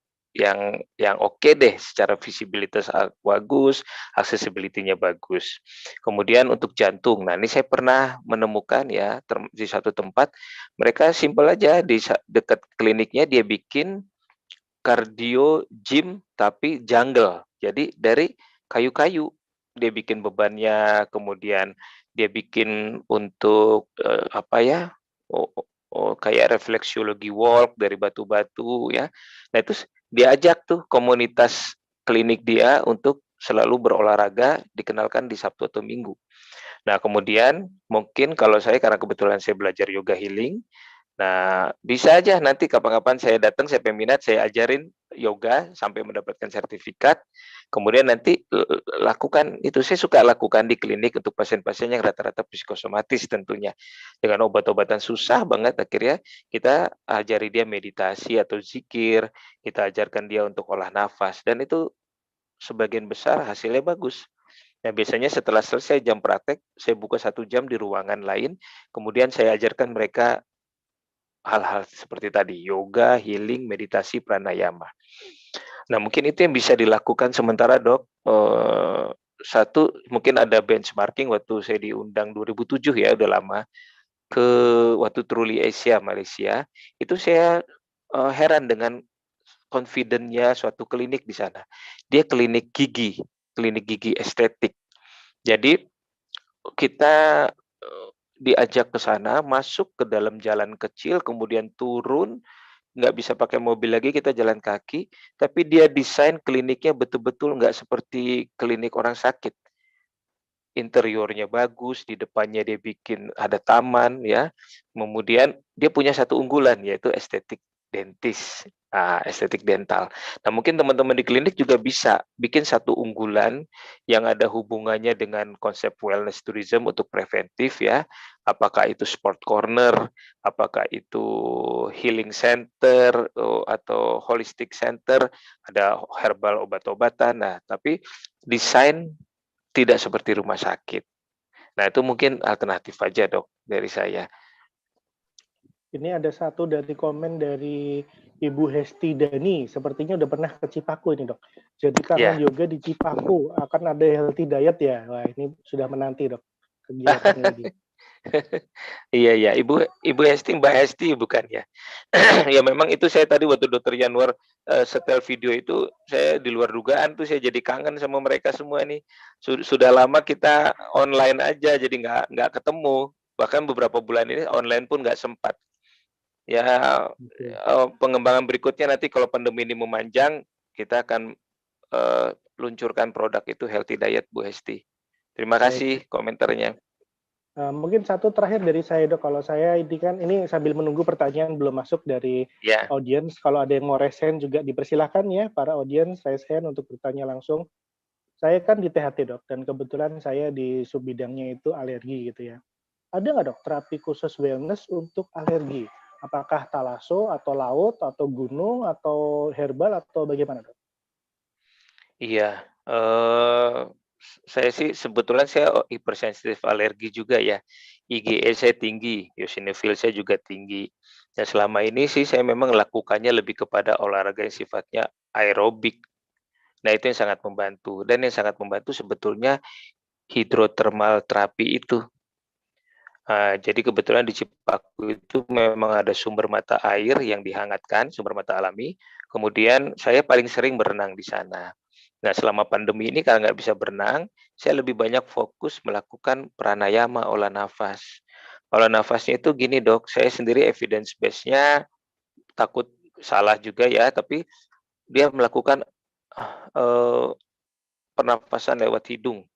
oke deh, secara visibilitas bagus, accessibility-nya bagus. Kemudian untuk jantung, nah ini saya pernah menemukan ya, di satu tempat, mereka simpel aja, di dekat kliniknya dia bikin cardio gym tapi jungle. Jadi dari kayu-kayu, dia bikin bebannya, kemudian dia bikin untuk, kayak refleksiologi walk dari batu-batu ya. Nah itu diajak tuh komunitas klinik dia untuk selalu berolahraga, dikenalkan di Sabtu atau Minggu. Nah kemudian mungkin kalau saya karena kebetulan saya belajar yoga healing, nah bisa aja nanti kapan-kapan saya datang, saya peminat, saya ajarin yoga sampai mendapatkan sertifikat, kemudian nanti lakukan itu. Saya suka lakukan di klinik untuk pasien-pasien yang rata-rata psikosomatis tentunya. Dengan obat-obatan susah banget, akhirnya kita ajari dia meditasi atau zikir, kita ajarkan dia untuk olah nafas, dan itu sebagian besar hasilnya bagus. Nah, biasanya setelah selesai jam praktek, saya buka 1 jam di ruangan lain, kemudian saya ajarkan mereka hal-hal seperti tadi, yoga, healing, meditasi, pranayama. Nah, mungkin itu yang bisa dilakukan sementara, Dok. Satu, mungkin ada benchmarking waktu saya diundang 2007 ya, udah lama, ke waktu Truly Asia, Malaysia. Itu saya heran dengan confident-nya suatu klinik di sana. Dia klinik gigi estetik. Jadi kita diajak ke sana, masuk ke dalam jalan kecil, kemudian turun, nggak bisa pakai mobil lagi, kita jalan kaki, tapi dia desain kliniknya betul-betul nggak seperti klinik orang sakit. Interiornya bagus, di depannya dia bikin ada taman ya. Kemudian dia punya satu unggulan yaitu estetik estetik dental. Nah, mungkin teman-teman di klinik juga bisa bikin satu unggulan yang ada hubungannya dengan konsep wellness tourism untuk preventif ya. Apakah itu sport corner, apakah itu healing center atau holistic center, ada herbal obat-obatan. Nah, tapi desain tidak seperti rumah sakit. Nah, itu mungkin alternatif aja, Dok, dari saya. Ini ada satu dari komen dari Ibu Hesti Dani, sepertinya udah pernah ke Cipaku ini dok. Jadi kangen yoga di Cipaku, akan ada healthy diet ya? Wah ini sudah menanti dok, kegiatan lagi. Iya, Ibu Hesti, Mbak Hesti bukan ya? Ya memang itu saya tadi waktu Dokter Yanuar setel video itu, saya di luar dugaan tuh saya jadi kangen sama mereka semua nih. Sudah lama kita online aja, jadi nggak ketemu. Bahkan beberapa bulan ini online pun nggak sempat. Ya, pengembangan berikutnya nanti kalau pandemi ini memanjang, kita akan luncurkan produk itu Healthy Diet Bu Hesti. Terima kasih komentarnya. Mungkin satu terakhir dari saya Dok, kalau saya ini sambil menunggu pertanyaan belum masuk dari audiens, kalau ada yang mau raise hand juga dipersilahkan ya para audiens raise hand untuk bertanya langsung. Saya kan di THT Dok, dan kebetulan saya di sub bidangnya itu alergi gitu ya. Ada nggak Dok terapi khusus wellness untuk alergi? Apakah talaso atau laut atau gunung atau herbal atau bagaimana Dok? Iya, saya sih sebetulnya saya hipersensitif alergi juga ya. IgE saya tinggi, eosinofil saya juga tinggi. Dan selama ini sih saya memang lakukannya lebih kepada olahraga yang sifatnya aerobik. Nah, itu yang sangat membantu. Dan yang sangat membantu sebetulnya hidrotermal terapi itu. Jadi kebetulan di Cipaku itu memang ada sumber mata air yang dihangatkan, sumber mata alami. Kemudian saya paling sering berenang di sana. Nah, selama pandemi ini kalau nggak bisa berenang, saya lebih banyak fokus melakukan pranayama olah nafas. Olah nafasnya itu gini Dok, saya sendiri evidence base-nya takut salah juga ya, tapi dia melakukan pernapasan lewat hidung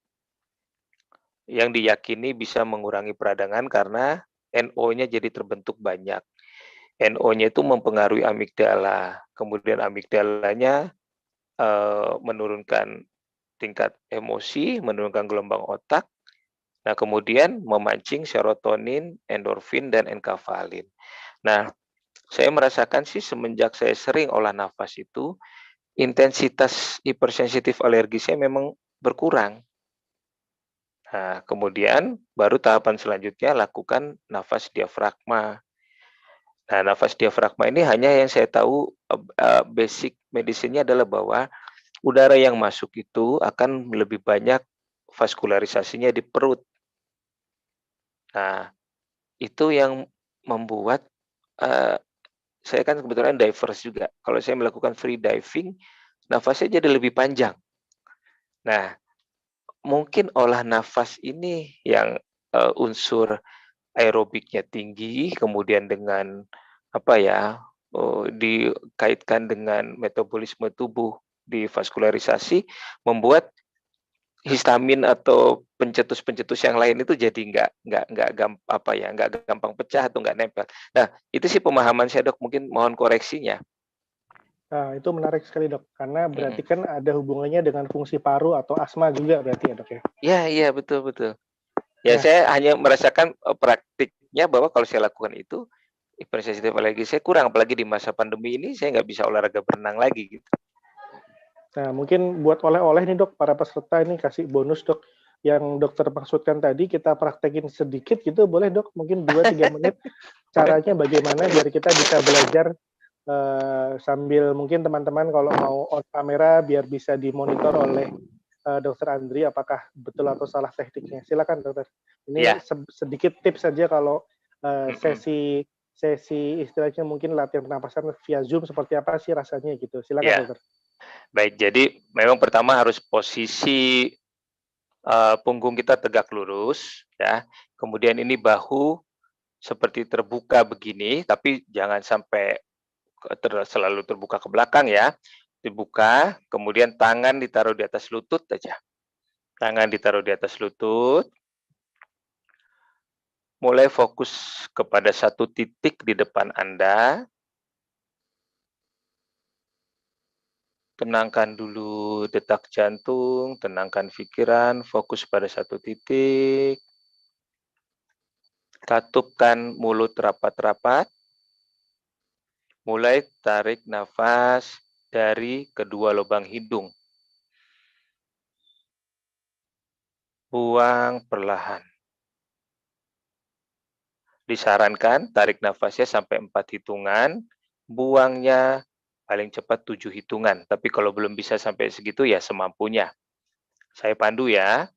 yang diyakini bisa mengurangi peradangan karena NO-nya jadi terbentuk banyak. NO-nya itu mempengaruhi amigdala, kemudian amigdalanya menurunkan tingkat emosi, menurunkan gelombang otak, nah kemudian memancing serotonin, endorfin, dan enkafalin. Nah, saya merasakan sih semenjak saya sering olah nafas itu, intensitas hipersensitif alergi saya memang berkurang. Nah, kemudian baru tahapan selanjutnya lakukan nafas diafragma. Nah, nafas diafragma ini hanya yang saya tahu basic medicine-nya adalah bahwa udara yang masuk itu akan lebih banyak vaskularisasinya di perut. Nah, itu yang membuat saya kan kebetulan divers juga. Kalau saya melakukan free diving, nafasnya jadi lebih panjang. Nah, mungkin olah nafas ini yang unsur aerobiknya tinggi, kemudian dengan apa ya, dikaitkan dengan metabolisme tubuh di vaskularisasi, membuat histamin atau pencetus-pencetus yang lain itu jadi nggak gampang pecah atau nggak nempel. Nah, itu sih pemahaman saya Dok, mungkin mohon koreksinya. Nah, itu menarik sekali Dok, karena berarti kan ada hubungannya dengan fungsi paru atau asma juga berarti ya Dok ya? Iya, betul. Ya, saya hanya merasakan praktiknya bahwa kalau saya lakukan itu, hipersensitif alergi saya kurang, apalagi di masa pandemi ini saya nggak bisa olahraga berenang lagi gitu. Nah, mungkin buat oleh-oleh nih Dok, para peserta ini kasih bonus Dok, yang dokter maksudkan tadi kita praktekin sedikit gitu, boleh Dok? Mungkin 2-3 menit, caranya bagaimana biar kita bisa belajar sambil mungkin teman-teman kalau mau on kamera biar bisa dimonitor oleh Dokter Andri apakah betul atau salah tekniknya. Silakan Dokter. Ini sedikit tips saja kalau sesi istilahnya mungkin latihan pernapasan via Zoom seperti apa sih rasanya gitu. Silakan Dokter. Baik, jadi memang pertama harus posisi punggung kita tegak lurus ya. Kemudian ini bahu seperti terbuka begini, tapi jangan sampai selalu terbuka ke belakang ya. Dibuka, kemudian tangan ditaruh di atas lutut aja. Tangan ditaruh di atas lutut. Mulai fokus kepada satu titik di depan Anda. Tenangkan dulu detak jantung, tenangkan pikiran, fokus pada satu titik. Katupkan mulut rapat-rapat. Mulai tarik nafas dari kedua lubang hidung. Buang perlahan. Disarankan tarik nafasnya sampai 4 hitungan, buangnya paling cepat 7 hitungan. Tapi kalau belum bisa sampai segitu ya semampunya. Saya pandu ya.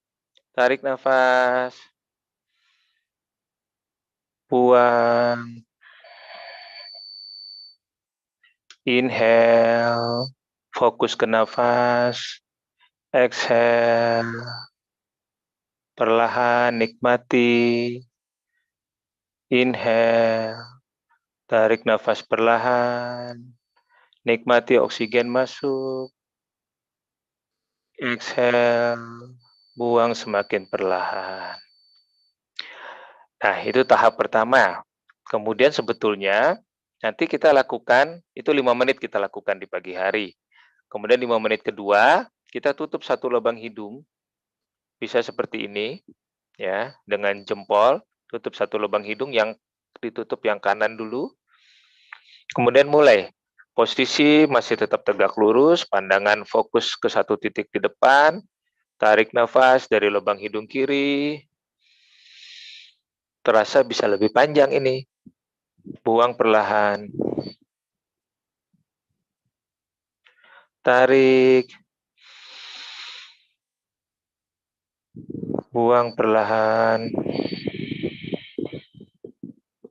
Tarik nafas. Buang. Inhale. Fokus ke nafas. Exhale. Perlahan nikmati. Inhale. Tarik nafas perlahan. Nikmati oksigen masuk. Exhale, buang semakin perlahan. Nah, itu tahap pertama. Kemudian sebetulnya nanti kita lakukan, itu 5 menit kita lakukan di pagi hari. Kemudian 5 menit kedua, kita tutup satu lubang hidung, bisa seperti ini, ya, dengan jempol, tutup satu lubang hidung yang ditutup yang kanan dulu. Kemudian mulai, posisi masih tetap tegak lurus, pandangan fokus ke satu titik di depan, tarik nafas dari lubang hidung kiri, terasa bisa lebih panjang ini. Buang perlahan. Tarik. Buang perlahan.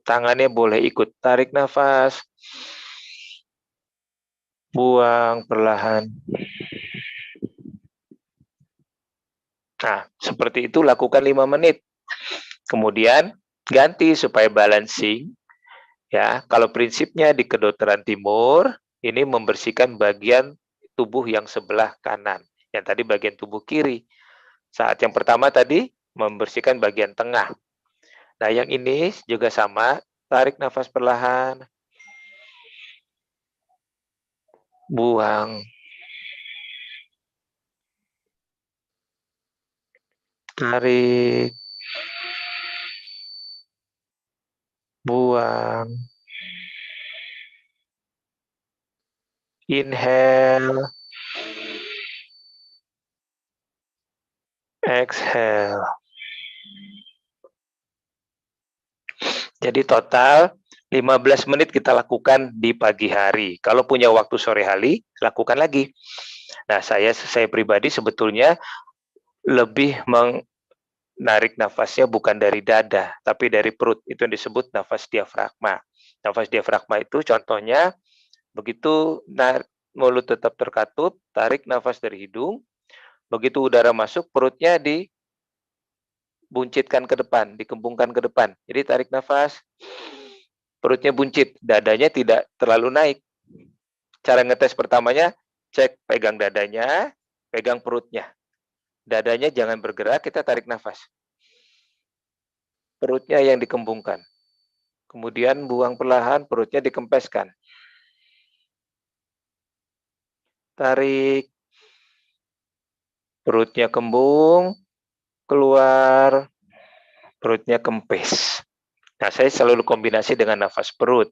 Tangannya boleh ikut tarik nafas. Buang perlahan. Nah, seperti itu lakukan 5 menit. Kemudian ganti supaya balancing. Ya, kalau prinsipnya di kedokteran timur, ini membersihkan bagian tubuh yang sebelah kanan. Yang tadi bagian tubuh kiri. Saat yang pertama tadi membersihkan bagian tengah. Nah, yang ini juga sama, tarik nafas perlahan. Buang. Tarik. Buang. Inhale. Exhale. Jadi total 15 menit kita lakukan di pagi hari. Kalau punya waktu sore hari, lakukan lagi. Nah, saya pribadi sebetulnya lebih menarik nafasnya bukan dari dada, tapi dari perut. Itu yang disebut nafas diafragma. Nafas diafragma itu contohnya, begitu mulut tetap terkatup, tarik nafas dari hidung, begitu udara masuk, perutnya dibuncitkan ke depan, dikembungkan ke depan. Jadi tarik nafas, perutnya buncit, dadanya tidak terlalu naik. Cara ngetes pertamanya, cek pegang dadanya, pegang perutnya. Dadanya jangan bergerak, kita tarik nafas. Perutnya yang dikembungkan. Kemudian buang perlahan, perutnya dikempeskan. Tarik. Perutnya kembung, keluar, perutnya kempes. Nah, saya selalu kombinasi dengan nafas perut.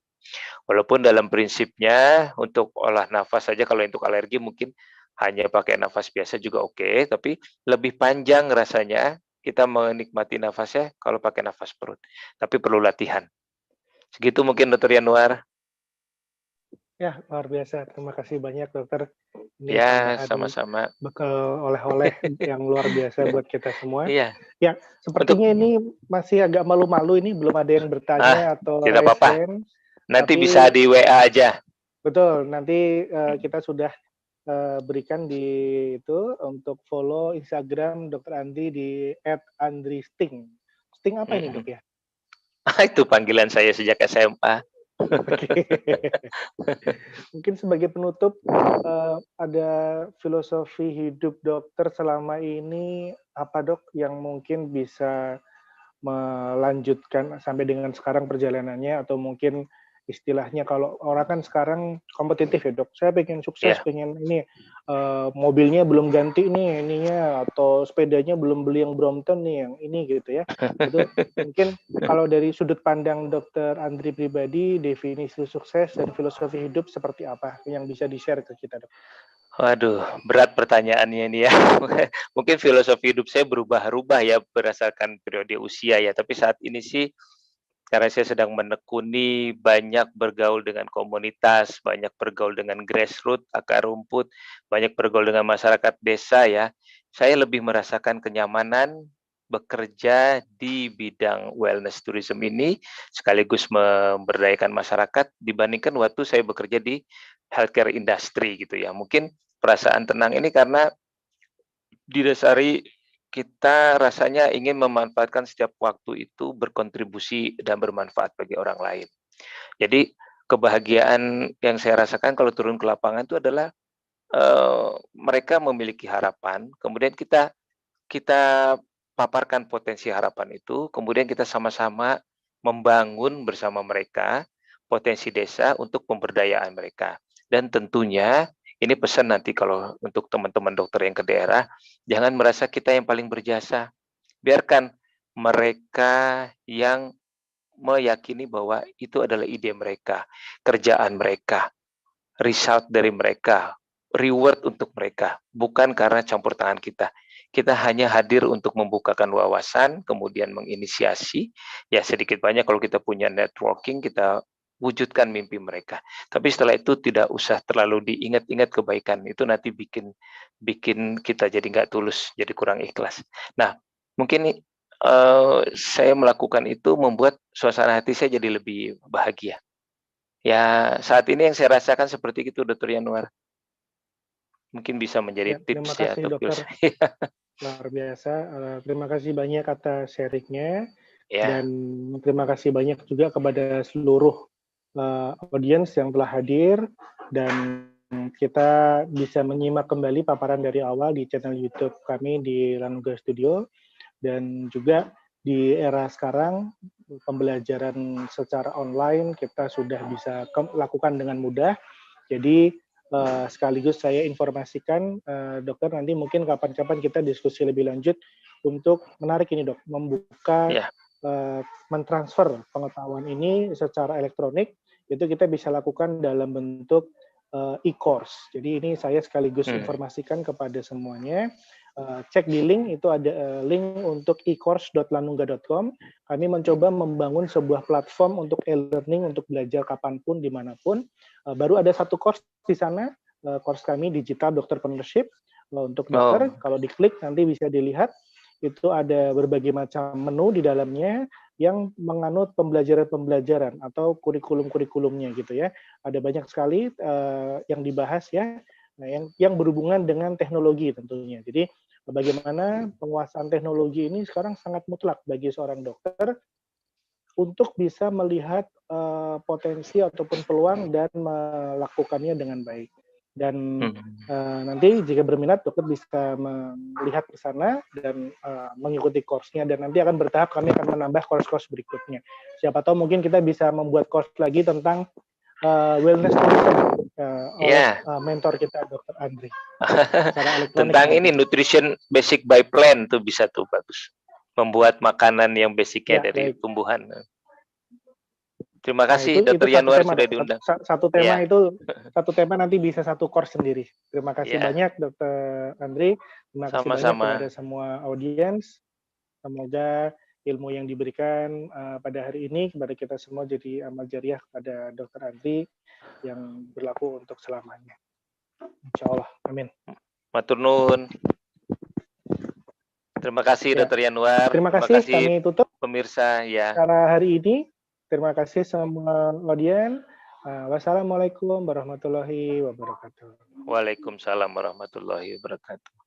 Walaupun dalam prinsipnya untuk olah nafas saja kalau untuk alergi mungkin hanya pakai nafas biasa juga oke, tapi lebih panjang rasanya kita menikmati nafasnya kalau pakai nafas perut. Tapi perlu latihan. Segitu mungkin Dr. Yanuar. Ya, luar biasa. Terima kasih banyak, Dokter. Ini Ya, tambahan sama-sama. bekal oleh-oleh yang luar biasa buat kita semua. Iya. Ya, sepertinya ini masih agak malu-malu ini, belum ada yang bertanya atau tidak raise apa-apa. hand. Nanti Tapi, bisa di WA aja. Betul, nanti kita sudah berikan di itu untuk follow Instagram Dr. Andri di @andristing. Sting apa ini, Dok, ya? Itu panggilan saya sejak SMA. Oke. Mungkin sebagai penutup, ada filosofi hidup dokter selama ini apa, Dok, yang mungkin bisa melanjutkan sampai dengan sekarang perjalanannya, atau mungkin istilahnya kalau orang kan sekarang kompetitif ya, Dok. Saya pengen sukses, pengen ini, mobilnya belum ganti nih ininya, atau sepedanya belum beli yang Brompton nih, yang ini gitu ya. Itu mungkin kalau dari sudut pandang Dr. Andri pribadi, definisi sukses dan filosofi hidup seperti apa yang bisa di-share ke kita, Dok? Waduh, berat pertanyaannya ini ya. Mungkin filosofi hidup saya berubah-ubah ya berdasarkan periode usia ya. Tapi saat ini sih karena saya sedang menekuni banyak bergaul dengan komunitas, banyak bergaul dengan grassroots, akar rumput, banyak bergaul dengan masyarakat desa ya. Saya lebih merasakan kenyamanan bekerja di bidang wellness tourism ini sekaligus memberdayakan masyarakat dibandingkan waktu saya bekerja di healthcare industry gitu ya. Mungkin perasaan tenang ini karena didasari kita rasanya ingin memanfaatkan setiap waktu itu berkontribusi dan bermanfaat bagi orang lain. Jadi kebahagiaan yang saya rasakan kalau turun ke lapangan itu adalah mereka memiliki harapan, kemudian kita paparkan potensi harapan itu, kemudian kita sama-sama membangun bersama mereka potensi desa untuk pemberdayaan mereka. Dan tentunya ini pesan nanti kalau untuk teman-teman dokter yang ke daerah, jangan merasa kita yang paling berjasa. Biarkan mereka yang meyakini bahwa itu adalah ide mereka, kerjaan mereka, result dari mereka, reward untuk mereka, bukan karena campur tangan kita. Kita hanya hadir untuk membukakan wawasan, kemudian menginisiasi, ya sedikit banyak kalau kita punya networking, kita wujudkan mimpi mereka. Tapi setelah itu tidak usah terlalu diingat-ingat kebaikan, itu nanti bikin kita jadi nggak tulus, jadi kurang ikhlas. Nah, mungkin saya melakukan itu membuat suasana hati saya jadi lebih bahagia. Ya, saat ini yang saya rasakan seperti itu, Dr. Yanuar. Mungkin bisa menjadi tips ya, atau dokter. Luar biasa. Terima kasih banyak atas sharingnya. Dan terima kasih banyak juga kepada seluruh audiens yang telah hadir. Dan kita bisa menyimak kembali paparan dari awal di channel YouTube kami di Lanungga Studio. Dan juga di era sekarang, pembelajaran secara online kita sudah bisa lakukan dengan mudah. Jadi sekaligus saya informasikan, dokter, nanti mungkin kapan-kapan kita diskusi lebih lanjut untuk menarik ini, dok, membuka, mentransfer pengetahuan ini secara elektronik, itu kita bisa lakukan dalam bentuk e-course. Jadi ini saya sekaligus informasikan kepada semuanya. Cek di link, itu ada link untuk e-course.lanungga.com. Kami mencoba membangun sebuah platform untuk e-learning, untuk belajar kapanpun, dimanapun. Baru ada satu course di sana, course kami Digital Doctorpreneurship untuk dokter. Kalau diklik nanti bisa dilihat, itu ada berbagai macam menu di dalamnya yang menganut pembelajaran-pembelajaran atau kurikulum-kurikulumnya gitu ya. Ada banyak sekali yang dibahas ya. Nah, yang berhubungan dengan teknologi tentunya. Jadi bagaimana penguasaan teknologi ini sekarang sangat mutlak bagi seorang dokter untuk bisa melihat potensi ataupun peluang dan melakukannya dengan baik. Dan nanti jika berminat, dokter bisa melihat ke sana dan mengikuti course-nya. Dan nanti akan bertahap kami akan menambah course-course berikutnya. Siapa tahu mungkin kita bisa membuat course lagi tentang wellness tourism oleh mentor kita, Dr. Andri. Tentang ini nutrition basic by plan tuh bisa tuh bagus. Membuat makanan yang basicnya dari tumbuhan. Terima kasih, Dr. Yanuar sudah diundang. Satu tema itu, satu tema nanti bisa satu course sendiri. Terima kasih banyak, Dr. Andri. Terima kasih banyak kepada semua audiens. Semoga ilmu yang diberikan pada hari ini kepada kita semua jadi amal jariah kepada Dr. Andri yang berlaku untuk selamanya. Insya Allah. Amin. Matur nuwun. Terima kasih, Dr. Yanuar. Terima kasih. Kami tutup pemirsa ya. Acara hari ini. Terima kasih semua audiens. Wassalamualaikum warahmatullahi wabarakatuh. Waalaikumsalam warahmatullahi wabarakatuh.